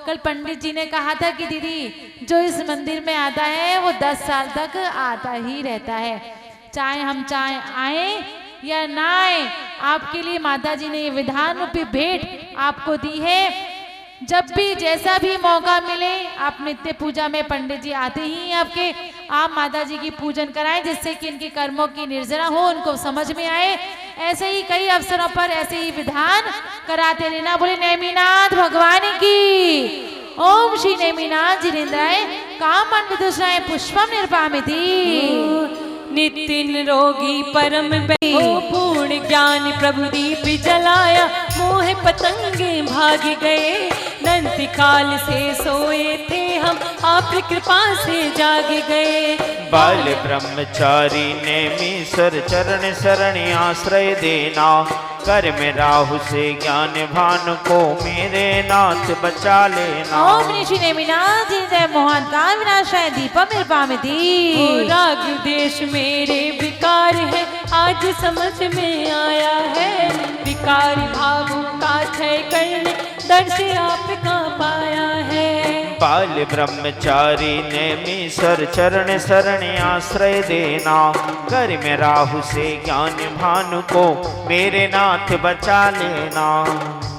कल पंडित जी ने कहा था कि दीदी जो इस मंदिर में आता है वो 10 साल तक आता ही रहता है, चाहे हम चाहे आए या ना आए। आपके लिए माता जी ने ये विधान रूपी भेंट आपको दी है जब भी जैसा भी मौका मिले आप नित्य पूजा में पंडित जी आते ही आपके आप माता जी की पूजन कराएं, जिससे कि इनके कर्मों की निर्जरा हो, उनको समझ में आए। ऐसे ही कई अवसरों पर ऐसे ही विधान कराते रहना। बोले नेमिनाथ भगवान की। ओम श्री नेमिनाथ जिनेन्द्राय कामन विदुषाय पुष्पम निर्पामिति। नित्य निरोगी परम हो पूर्ण ज्ञान प्रभु दीप जलाया, मोह पतंगे भाग गए, नंद काल से सोए थे हम, आपकी कृपा से जाग गए। बाल ब्रह्मचारी नेमीश्वर चरण शरण आश्रय देना, कर में राहु से ज्ञान भानु को मेरे नाथ बचा लेना। ओम ऋषि नेमिनाथ जिनेन्द्राय मोहन काल विनाशाय दीपम निर्पामिति। राग देश मेरे विकार है, आज समझ में आया है, विकारी भावों का क्षय करने दर से आपका पाया है। बाल ब्रह्मचारी नेमीश्वर चरण शरण आश्रय देना, कर में राहु से ज्ञान भानु को मेरे नाथ बचा लेना।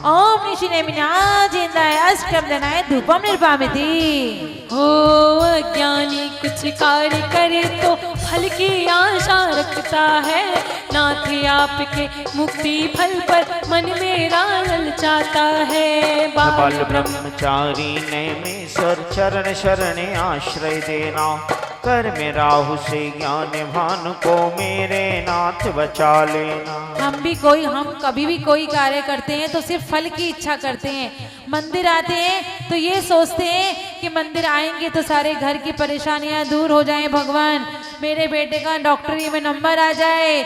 ओम ऋषि नेमिनाथ जिनेन्द्राय अष्टम दनाय धूपम निर्पामिति। हो अज्ञानी कुछ कार्य करे तो फल की आशा रखता है, नाथ आपके मुक्ति फल पर मन मेरा ललचाता है। बाल ब्रह्मचारी नेमीश्वर चरण शरण आश्रय देना, कर में राहु से ज्ञान भानु को मेरे नाथ बचा लेना। हम कभी भी कोई कार्य करते हैं तो सिर्फ फल की इच्छा करते हैं। मंदिर आते हैं तो ये सोचते हैं कि मंदिर आएंगे तो सारे घर की परेशानियां दूर हो जाएं, भगवान मेरे बेटे का डॉक्टरी में नंबर आ जाए।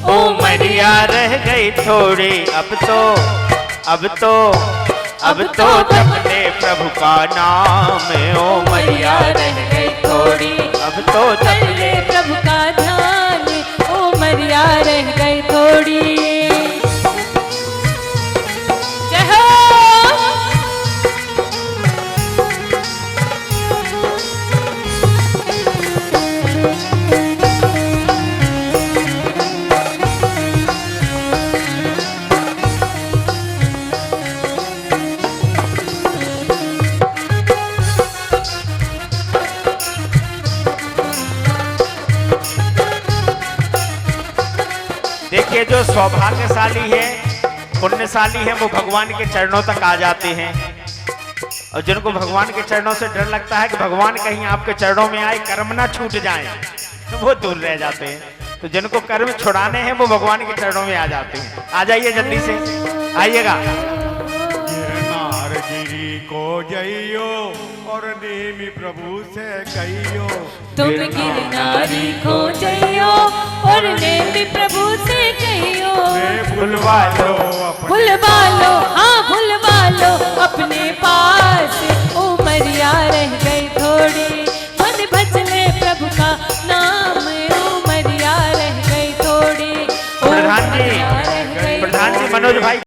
ओ मरिया रह गई थोड़ी, अब तो जपने प्रभु का नाम। ओ मरिया रह गई थोड़ी, अब तो जपने प्रभु का ध्यान, ओ मरिया रह गई थोड़ी। जय हो। देखिए जो सौभाग्यशाली है, पुण्यशाली है, वो भगवान के चरणों तक आ जाते हैं। और जिनको भगवान के चरणों से डर लगता है कि भगवान कहीं आपके चरणों में आए कर्म ना छूट जाएं, तो वो दूर रह जाते हैं। तो जिनको कर्म छुड़ाने हैं वो भगवान के चरणों में आ जाते हैं। आ जाइए जल्दी से, आइएगा। गिरी को जइयो और नेमी प्रभु से कहियो, तुम गिरनारी खो जइयो और नेमी प्रभु से कहियो। भुलवा लो हाँ भुलवा लो अपने पास, ओ मरिया रह गई थोड़ी, मन भजले प्रभु का नाम, ओ मरिया रह गई थोड़ी। प्रधान जी मनोज भाई।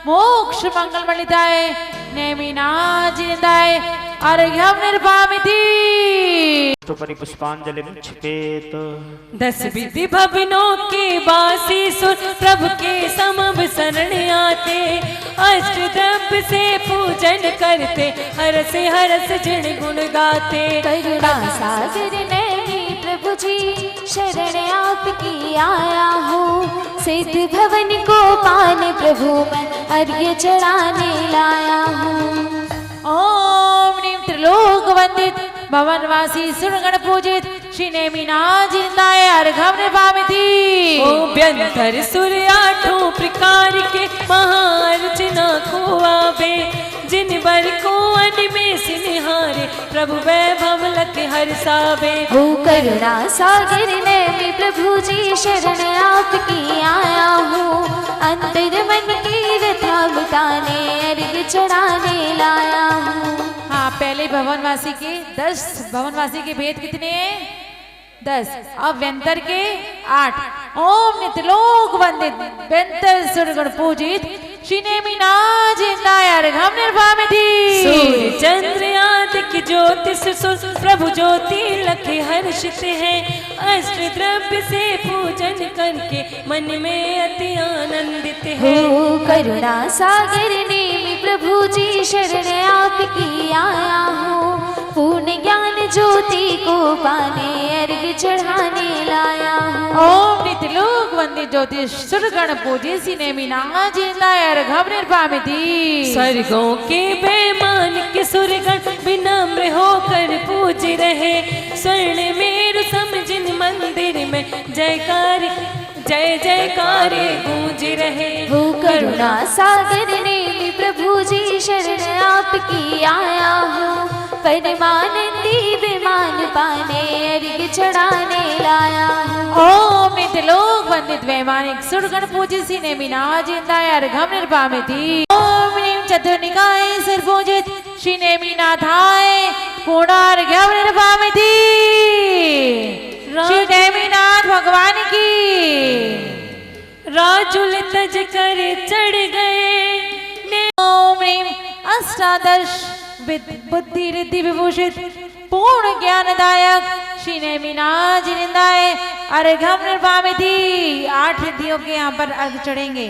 मोक्ष मंगल मलिताय नेमिनाजिनिदाय अर्घ्यं निर्वामिति परि पुष्पांजलि क्षिपेत। 10 विधि भवनों के बासी सुर प्रभु के समभ शरण आते, अष्ट द्रव्य से पूजन करते, हरस जन गुण गाते। करुणा सागर नैनी प्रभु जी शरण आपकी आया हूँ, सिद्ध भवन को पाने प्रभु मैं अर्घ्य चढ़ाने लाया हूँ। ओम नीम त्रिलोक वंदित भवनवासी सुरगण पूजित श्री नेमिनाजिनिदाय अर्घ्यं निर्वामिति। ओभ्यंतर सूर्य 8 प्रकार के महार्चना को आवे, जिन बर को अन में सिनिहारे प्रभु वैभव लख हर्षावे। हो करुणा सागर नैनी प्रभु जी शरण आपकी आया हूँ, अंतर मन की व्यथा मिटाने अर्घ्य चढ़ाने लाया हूँ। हाँ, पहले भवनवासी के 10 भवनवासी के भेद कितने हैं? 10। अब व्यंतर के 8। ओम नित्यलोक वंदित व्यंतर सुरगण पूजित श्री नेमिनाजिनिदाय अर्घ्यं निर्वामिति। सूर्य चंद्र आदि की ज्योति सुर प्रभु ज्योति लख हर्षित है, अष्ट द्रव्य से पूजन करके मन में अति आनंदित है। हो करुणा सागर नेमी प्रभु जी शरण आपकी आया हूँ, पूर्ण ज्ञान ज्योति को पाने अर्घ्य चढ़ाने लाया हूँ। ओम नित्यलोक वंदित ज्योति सुरगण पूजित श्री नेमिनाजिनिदाय अर्घ्यं निर्वामिति। स्वर्गों के बेमान के सुरगण विनम्र होकर पूज रहे, स्वर्ण मेरु समझिन मंदिर में जयकार जय जयकारे गूंज रहे। हो करुणा सागर नेमी प्रभु जी शरण आपकी आया हूँ, परमानंदी विमान पाने अर्घ्य चढ़ाने लाया हूँ। ओम नित्यलोक वंदित वैमानिक सुरगण पूजित श्री नेमिनाजिनिदाय अर्घ्यं निर्वामिति। ओम नीम चतुर्निकाय सिर पूजित श्री नेमिनाथाय पूर्णार्घ्यं निर्वामिति। श्री नेमिनाथ भगवान की। राजुल तज कर चढ़ गए। ओम ह्रीं अष्टादश बुद्धि रिद्धि विभूषित पूर्ण ज्ञानदायक श्री नेमिनाजिनिदाय अर्घ्यं निर्वामिति। 8 रिद्धियों के यहाँ पर अर्घ चढ़ेंगे।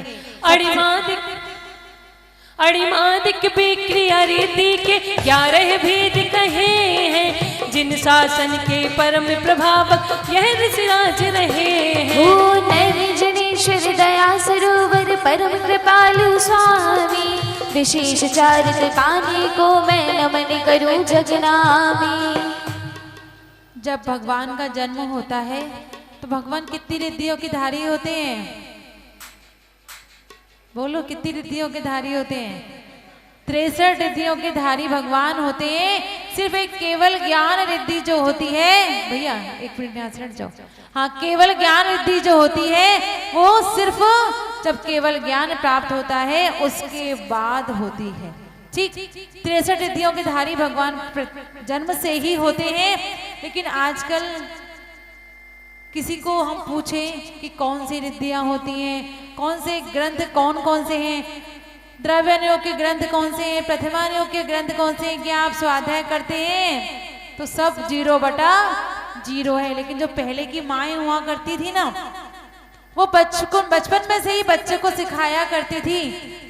अणिमादिक विक्रिया रिद्धि के 11 भेद कहे हैं, जिन शासन के परम प्रभावक यह ऋषिराज रहे हैं। ओ निर्जनेश्वर दया सरोवर परम कृपालु स्वामी, विशेष चारित पाने को मैं नमन करूं जगनामी। जब भगवान का जन्म होता है तो भगवान कितनी रिद्धियों के धारी होते हैं? बोलो, कितनी रिद्धियों के धारी होते हैं? 63 रिद्धियों के धारी भगवान होते हैं। सिर्फ एक केवल ज्ञान रिद्धि जो होती है, भैया एक मिनट यहाँ से हट जाओ। हाँ, केवल ज्ञान रिद्धि जो होती है वो सिर्फ जब केवल ज्ञान प्राप्त होता है उसके बाद होती है। ठीक, 63 रिद्धियों के धारी भगवान जन्म से ही होते हैं। लेकिन आजकल किसी को हम पूछें कि कौन सी रिद्धियां होती हैं, कौन से ग्रंथ कौन कौन से हैं, द्रव्यानुयोग के ग्रंथ कौन से हैं, प्रथमानुयोग के ग्रंथ कौन से हैं, क्या आप स्वाध्याय करते हैं? तो सब 0/0 है। लेकिन जो पहले की माएँ हुआ करती थी ना, वो बचपन में से ही बच्चे को सिखाया करती थी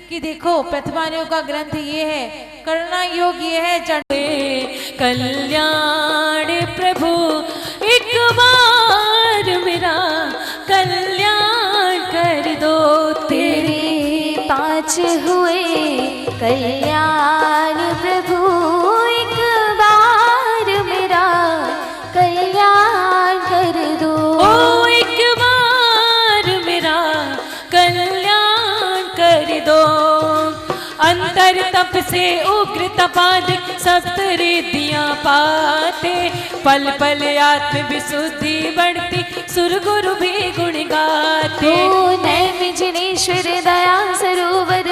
कि देखो प्रथमानुयोग का ग्रंथ ये है, करना योग ये है। कल्याण प्रभु एक बार मेरा कल्याण कर दो, तेरे 5 हुए कल्याण प्रभु एक बार मेरा कल्याण कर दो। ओ एक बार मेरा कल्याण कर दो। अंतर तप से उग्र तपादिक 7 रिद्धियां पाते, पल पल आत्म विशुद्धि बढ़ती सुर गुरु भी गुण गाते। नैमिषनेश्वर दया सरोवर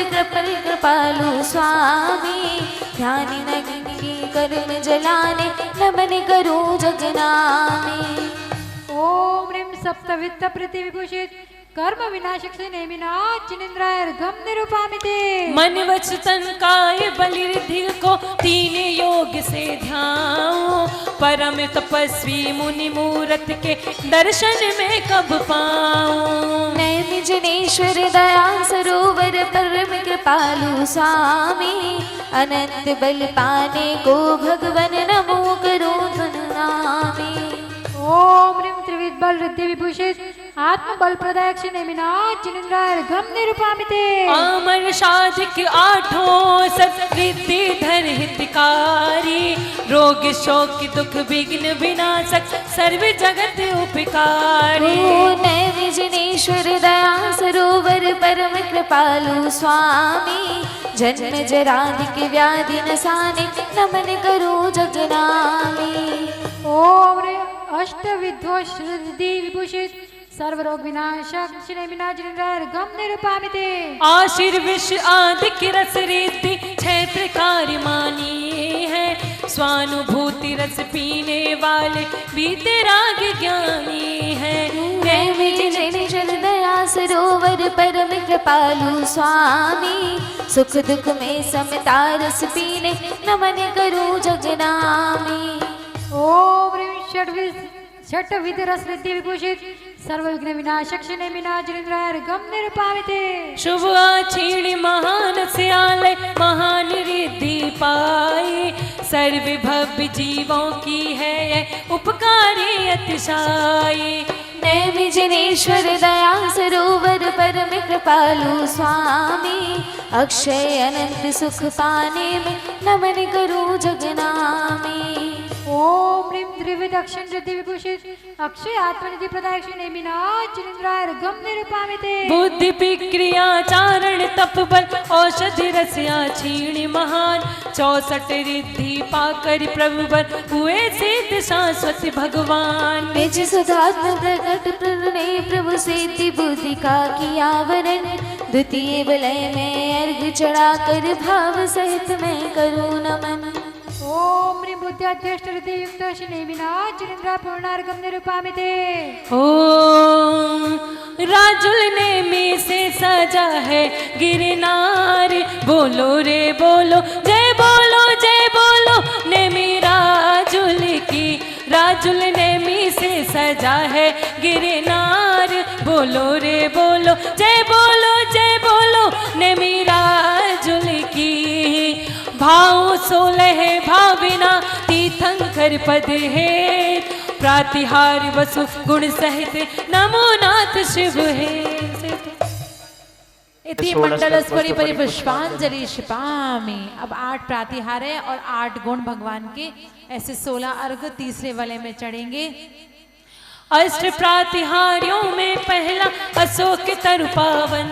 कृपालु स्वामी, ध्यान नगनी कर्म जलाने नमन करूं जगनामी। ओम ह्रीं सप्तवित्त प्रतिविभूषित कर्म विनाशक से नेमिनाथ जिनेन्द्राय गम निरूपामिते मन वच तन काय बलि रिद्धि को तीन योग से ध्याऊं, परम तपस्वी मुनि मूरत के दर्शन में कब पाऊं। नैमि जनेश्वर दया सरोवर परम कृपालु स्वामी, अनंत बल पाने को भगवन नमो करो धन नामी। ओम ह्रीं त्रिविध बल रिद्धि विभूषित आत्म बल प्रदायक श्री नेमिनाथ जिनेन्द्राय गम निरूपामिते अमर साधिक आठों सत रिद्धि धर हितकारी, रोग शोक दुख विघ्न विनाशक सर्व जगत उपकारी। नैमि जनेश्वर दया सरोवर परम कृपालु स्वामी, जन्म जरादिक व्याधि नसाने नमन करो जगनामी। ओम ह्रीं अष्ट विध्वोष रिद्धि विभूषित सर्व रोग विनाशक श्री नेमिनाथ जिनेन्द्राय गम निरूपामिते आशीर्विश आदि रस रीति छह प्रकार मानी है, स्वानुभूति रस पीने वाले बीते राग ज्ञानी है। नैमि जनेश्वर दया सरोवर परम कृपालु स्वामी, सुख दुख में समता रस पीने नमन करो जगनामी। ओम ह्रीं षट विध रस रिद्धि विभूषित सर्व विघ्न विनाशक श्री नेमिनाथ जिनेन्द्राय गम निरूपामिते शुभ आछीण महान स्यालय महान रिद्धि पाई, सर्व भव्य जीवों की है यह उपकारी अतिशाई। नैमि जनेश्वर दया सरोवर परम कृपालु स्वामी, अक्षय अनंत सुख पाने में नमन करो जगनामी। ओम ह्रीं त्रिविध अक्षण रिद्धि विभूषित अक्षय आत्मनिधि प्रदायक श्री नेमिनाथ जिनेन्द्राय गम निरूपामिते बुद्धि विक्रिया चारण तप बल औषधि रसिया छीण महान, 64 रिद्धि पाकर प्रभु बर हुए सिद्ध शाश्वत भगवान। निज सुधात्म प्रकट प्रणय प्रभु सिद्धि बुद्धि का किया वरण, द्वितीय वलय में अर्घ चढ़ा कर भाव सहित मैं करूँ नमन। ओम ह्रीं बुद्धि अध्यष्ट रिद्धि युक्त श्री नेमिनाथ जिनेन्द्राय पूर्णार्घम निरूपामिते ओम राजुल नेमि से सजा है गिरनार, बोलो रे बोलो जय बोलो नेमि राजुल की, राजुल नेमि से सजा है गिरनार, बोलो रे बोलो जय बोलो नेमि राजुल की। भाव 16 भाविना तीर्थंकर पद है, प्रातिहार वसु गुण सहित नमो नाथ शिव है। इति मंडलस्वरी परिपुष्पांजलि क्षिपामि। अब 8 प्रातिहार है और 8 गुण भगवान के, ऐसे 16 अर्घ तीसरे वाले में चढ़ेंगे। अष्ट प्रातिहार्यों में पहला अशोक तरु पावन,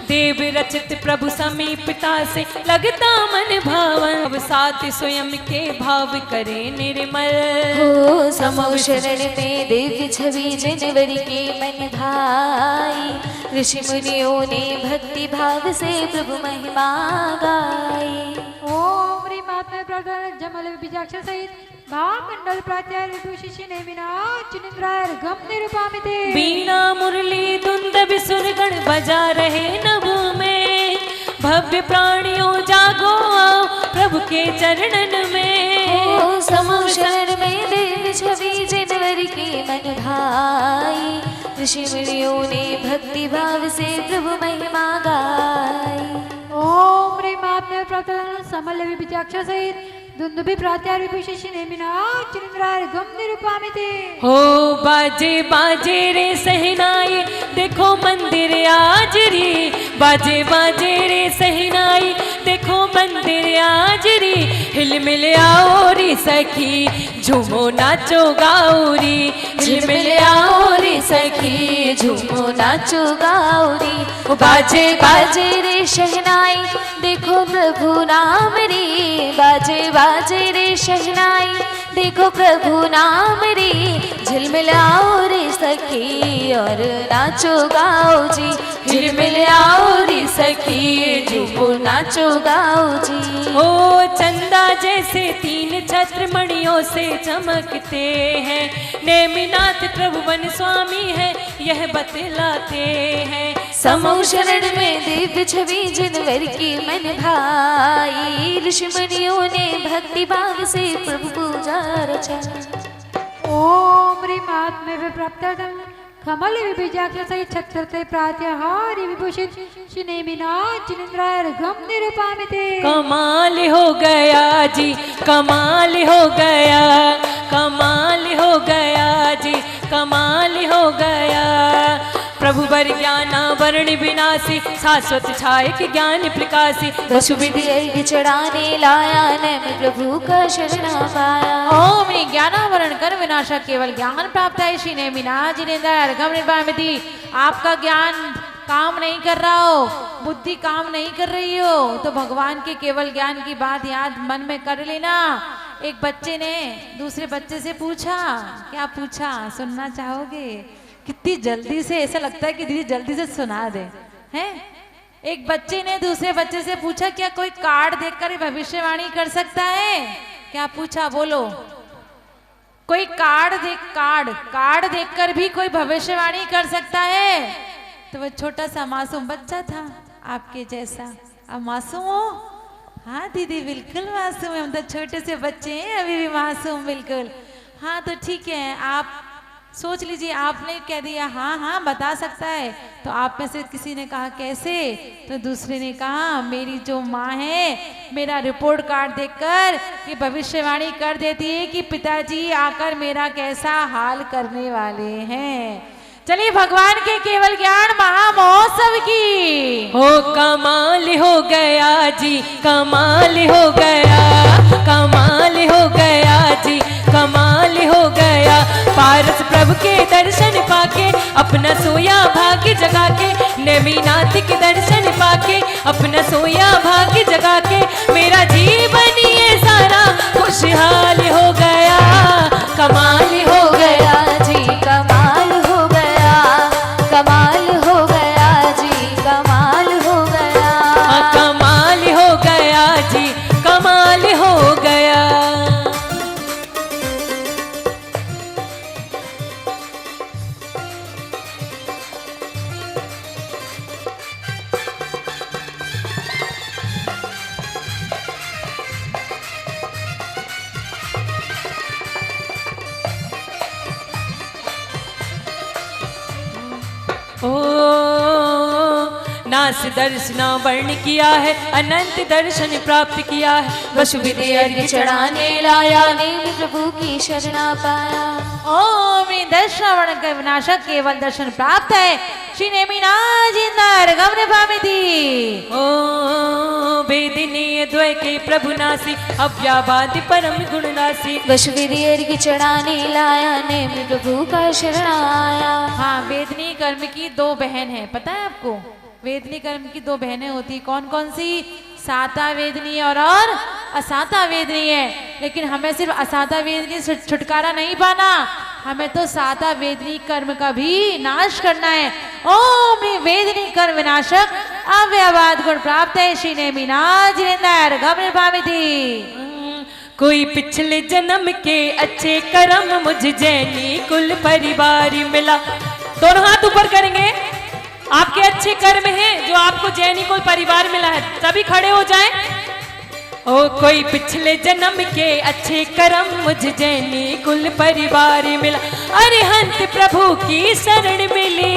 देव रचित प्रभु समीपता से लगता मन भावन, अब साथ स्वयं के भाव करे निर्मल। हो समो शरण में दिव्य छवि जनवरी के मन भाई, ऋषि मुनियों ने भक्ति भाव से प्रभु महिमा गाई। ओम ह्रीं आत्म प्रदान जमल बीजाक्षर सहित भावमंडल प्रात्याय विभूषित श्री नेमिनाथ जिनेन्द्राय गम निरूपामिते बीना मुरली धुंद बिसुर गण बजा रहे नभ में, भव्य प्राणियों जागो आओ प्रभु के चरणन में। हो समो शरण में दिव्य छवि जनवरी के मन भाई, ऋषि मुनियों ने भक्ति भाव से प्रभु महिमा गाई। ओम ह्रीं आत्म प्रदान समल बीजाक्षर सहित दुंदुभि प्रात्याय विभूषित श्री नेमिनाथ जिनेन्द्राय गम निरूपामिते हो बाजे बाजे रे सहनाई, देखो मंदिर आज रे, बाजे बाजे रे सहनाई, देखो मंदिर आज रे, हिल मिल आओ रे सखी झूमो नाचो गाओ रे, हिल मिल आओ रे सखी झूमो नाचो गाओ रे। बाजे बाजे रे शहनाई, देखो प्रभु नाम रे, बाजे बाजे रे शहनाई, देखो प्रभु नाम रे, झिलमिलाओ रे सखी और नाचो गाओ जी, झिलमिलाओ रे सखी झूमो नाचो गाओ जी। ओ चंदा जैसे तीन छत्र मणियों से चमकते हैं। नेमिनाथ त्रिभुवन स्वामी है यह बतलाते हैं। समूह शरण में दिव्य छवि जनवर की मन भाई, ऋषि मुनियों ने भक्ति भाव से प्रभु पूजा रचा। ओम ह्रीं आत्मे विप्राप्तम कमल विबीजाक्ष सहित छत्रते प्रात्यहारी विभूषित श्रीनेमिनाथ जिनेन्द्राय गम निरूपामिते। कमाल हो गया जी, कमाल हो गया, कमाल हो गया जी, कमाल हो गया। प्रभु वर ज्ञाना वर्ण विनाशी, शाश्वत छायक ज्ञान प्रकाशी। वसु विधि अर्घ्य चढ़ाने लाया, नैम प्रभु का शरण पाया। ओम ज्ञानावरण कर विनाशक केवल ज्ञान प्राप्त है। श्री नेमिनाथ जिनेन्द्राय अर्घम निरूपामिते। आपका ज्ञान काम नहीं कर रहा हो, बुद्धि काम नहीं कर रही हो, तो भगवान के केवल ज्ञान की बात याद मन में कर लेना। एक बच्चे ने दूसरे बच्चे से पूछा, क्या पूछा सुनना चाहोगे? कितनी जल्दी से, ऐसा लगता है कि दीदी जल्दी से सुना दे हैं। एक बच्चे ने दूसरे बच्चे से पूछा, क्या कोई कार्ड देखकर भविष्यवाणी कर सकता है? क्या पूछा बोलो? कोई कार्ड देखकर भी कोई भविष्यवाणी कर सकता है? तो वो छोटा सा मासूम बच्चा था आपके जैसा। अब मासूम हो? हाँ दीदी बिल्कुल मासूम है, हम तो छोटे से बच्चे हैं अभी भी मासूम बिल्कुल। हाँ तो ठीक है, आप सोच लीजिए। आपने कह दिया हाँ हाँ बता सकता है, तो आप में से किसी ने कहा कैसे? तो दूसरे ने कहा मेरी जो माँ है मेरा रिपोर्ट कार्ड देखकर ये भविष्यवाणी कर देती है कि पिताजी आकर मेरा कैसा हाल करने वाले हैं। चलिए भगवान के केवल ज्ञान महामहोत्सव की हो कमाल हो गया जी, कमाल हो गया, कमाल हो गया जी, कमाल हो गया। पारस प्रभु के दर्शन पाके अपना सोया भाग्य जगा के, नेमिनाथ के दर्शन पाके अपना सोया भाग्य जगा के, मेरा जीवन ये सारा खुशहाल हो गया। कमाल हो गया जी, कमाल हो गया, कमाल हो गया जी, कमाल हो गया। कमाल हो गया जी, कमाल हो गया। नास दर्शन वर्ण किया है, अनंत दर्शन प्राप्त किया है। वसु विधि अर्घ्य चढ़ाने लाया, नेम प्रभु की शरणा पाया। ओम दर्शन के विनाशक केवल दर्शन प्राप्त है। श्री नेमिनाथ जिनेन्द्राय अर्घम निरूपामिते। ओ वेदिनी द्वय के प्रभु नासी, अव्याबादि परम गुण नासी। वसु विधि अर्घ्य चढ़ाने लाया, नेम प्रभु का शरण आया। हाँ वेदनी कर्म की दो बहन है, पता है आपको? वेदनी कर्म की दो बहनें होती, कौन कौन सी? साता वेदनी और असाता वेदनी है। लेकिन हमें सिर्फ असाता वेदनी से छुटकारा नहीं पाना, हमें तो साता वेदनी कर्म का भी नाश करना है। ओम वेदनी कर्म विनाशक अव्यवाद गुण प्राप्त है। श्री नेमिनाथ जिनेन्द्राय अर्घम निरूपामिते। कोई पिछले जन्म के अच्छे कर्म मुझ जैनी कुल परिवार मिला। दोनों हाथ ऊपर करेंगे। आपके अच्छे कर्म हैं जो आपको जैनी कुल परिवार मिला है, तभी खड़े हो जाएं। ओ कोई पिछले जन्म के अच्छे कर्म मुझ जैनी कुल परिवार मिला। अरिहंत प्रभु की शरण मिली,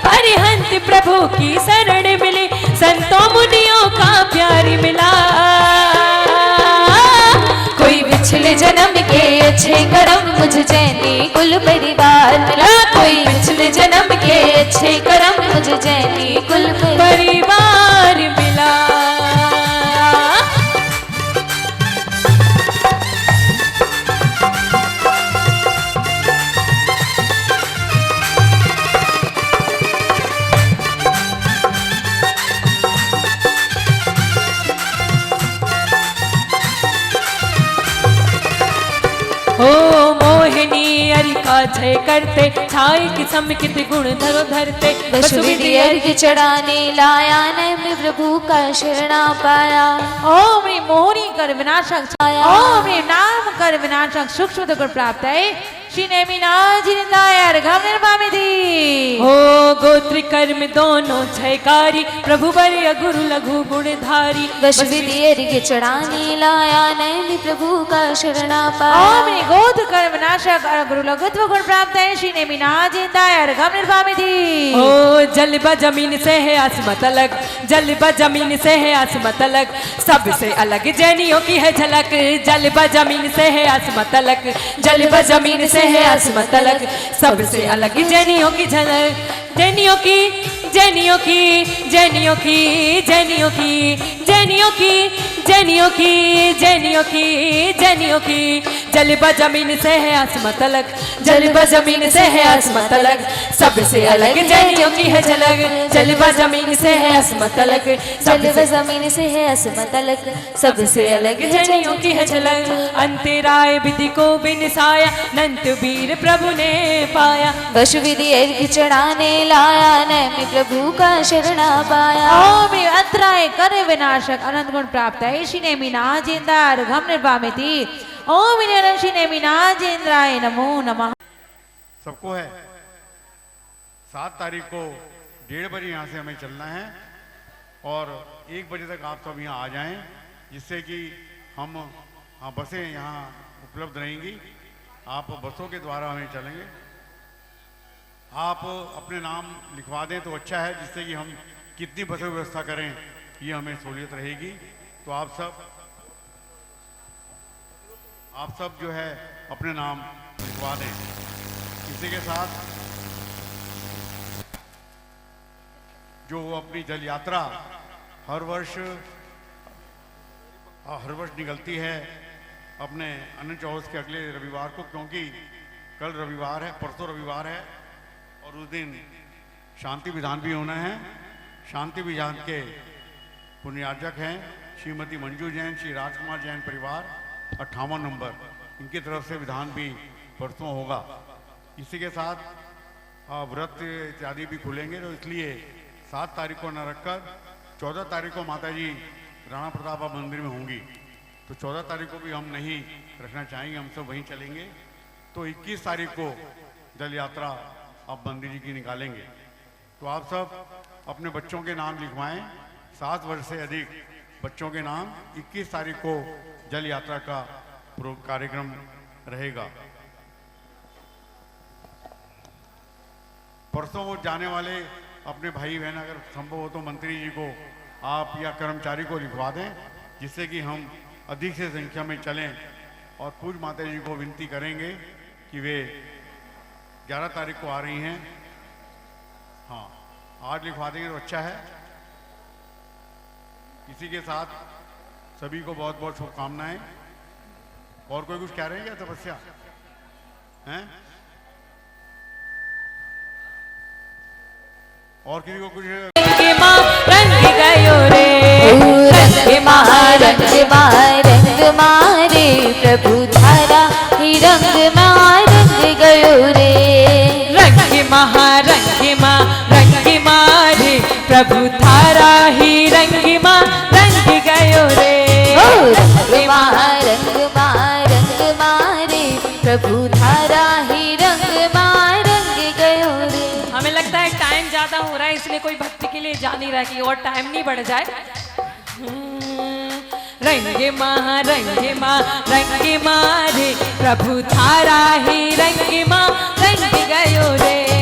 अरिहंत प्रभु की शरण मिली। संतों मुनियों का प्यार मिला। कोई पिछले जन्म के अच्छे कर्म मुझ जैनी कुल परिवार मिला। कोई पिछले जन्म के अच्छे कर्म मुझ जैनी कुल परिवार मिला। ओ मोहिनी अरिका जय करते छाई की समित गुण धरो धरते वसु विधि अर्घ चढ़ाने लाया नैम प्रभु का शरणा पाया ओम ह्रीं मोहिनी कर विनाशक ओम ह्रीं नाम कर विनाशक सूक्ष्म गुण प्राप्त है श्री नेमिनाथ जिंदाय अर्घम निर्वामिति हो गोत्र कर्म दोनों जयकारी प्रभु वर गुरु लघु गुणधारी वसु विधि अर्घ चढ़ाने लाया नैम प्रभु का शरणा पाया ओम ह्रीं गोत्र कर विनाशक गुरु लघुत्व गुण प्राप्त है श्री नेमिनाथ जिंदाय अर्घम निर्वामिति ओ जल ब जमीन से है आसमत अलग जल ब जमीन से है आसमत अलग सबसे अलग जैनियों की है झलक जल ब जमीन से है आसमत अलग जल ब जमीन से है आसमत अलग सबसे अलग जैनियों की झलक जैनियों की जैनियों की जैनियों की जैनियों की जैनियों की जैनियों की जैनियों की जैनियों की जल ब जमीन से है आसमत अलग जल ब जमीन से है आसमत अलग सबसे अलग जैनियों की है झलक जल ब जमीन से है आसमत अलग जल व जमीन से है आसमत अलग सबसे अलग जैनियों की है झलक अंतराय विधि को बिनसाया नंत वीर प्रभु ने पाया वसु विधि अर्घ चढ़ाने लाया नैम प्रभु का शरणा पाया ओम ह्रीं अंतराय कर विनाशक अनंत गुण प्राप्त है श्री नेमिनाथ जिंदाय अर्घम निर्वामिति ओम ह्रीं श्री नेमिनाथ जिंद्राय नमो नमः। सबको है 7 तारीख को 1:30 बजे यहाँ से हमें चलना है और 1 बजे तक आप सब यहाँ आ जाएं जिससे कि हम बसें यहाँ उपलब्ध रहेंगी। आप बसों के द्वारा हमें चलेंगे। आप अपने नाम लिखवा दें तो अच्छा है जिससे कि हम कितनी बसों की व्यवस्था करें ये हमें सहूलियत रहेगी। तो आप सब जो है अपने नाम लिखवा दें। इसी के साथ जो अपनी जल यात्रा हर वर्ष निकलती है अपने अनंत चौदस के अगले रविवार को, क्योंकि कल रविवार है, परसों रविवार है और उस दिन शांति विधान भी होना है। शांति विधान के पुण्यार्जक हैं श्रीमती मंजू जैन, श्री राजकुमार जैन परिवार 58 नंबर, इनकी तरफ से विधान भी परसों होगा। इसी के साथ व्रत इत्यादि भी खुलेंगे, तो इसलिए 7 तारीख को न रखकर 14 तारीख को माता जी राणा प्रताप मंदिर में होंगी, तो 14 तारीख को भी हम नहीं रखना चाहेंगे, हम सब वहीं चलेंगे। तो 21 तारीख को जल यात्रा आप मंदिर जी की निकालेंगे। तो आप सब अपने बच्चों के नाम लिखवाएं, 7 वर्ष से अधिक बच्चों के नाम। 21 तारीख को जल यात्रा का कार्यक्रम रहेगा। परसों वो जाने वाले अपने भाई बहन अगर संभव हो तो मंत्री जी को आप या कर्मचारी को लिखवा दें, जिससे कि हम अधिक से संख्या में चलें। और पूज्य माता जी को विनती करेंगे कि वे 11 तारीख को आ रही हैं, हाँ आज लिखवा देंगे तो अच्छा है। इसी के साथ सभी को बहुत बहुत शुभकामनाएं। और कोई कुछ कह रहे हैं क्या? तपस्या हैं? और किसी को कुछ? रंग माँ रंग गयो रे, रंग मारे प्रभु धारा ही रंग रंग गयो रे। रंग मारे प्रभु धारा ही रंग गयो रे। रंग मारे प्रभु धारा ही रंग गयो रे। हमें लगता है टाइम ज्यादा हो रहा है, इसलिए कोई भक्ति के लिए जा नहीं रहा कि और टाइम नहीं बढ़ जाए। रंग मारे प्रभु धारा ही रंग गयो रे।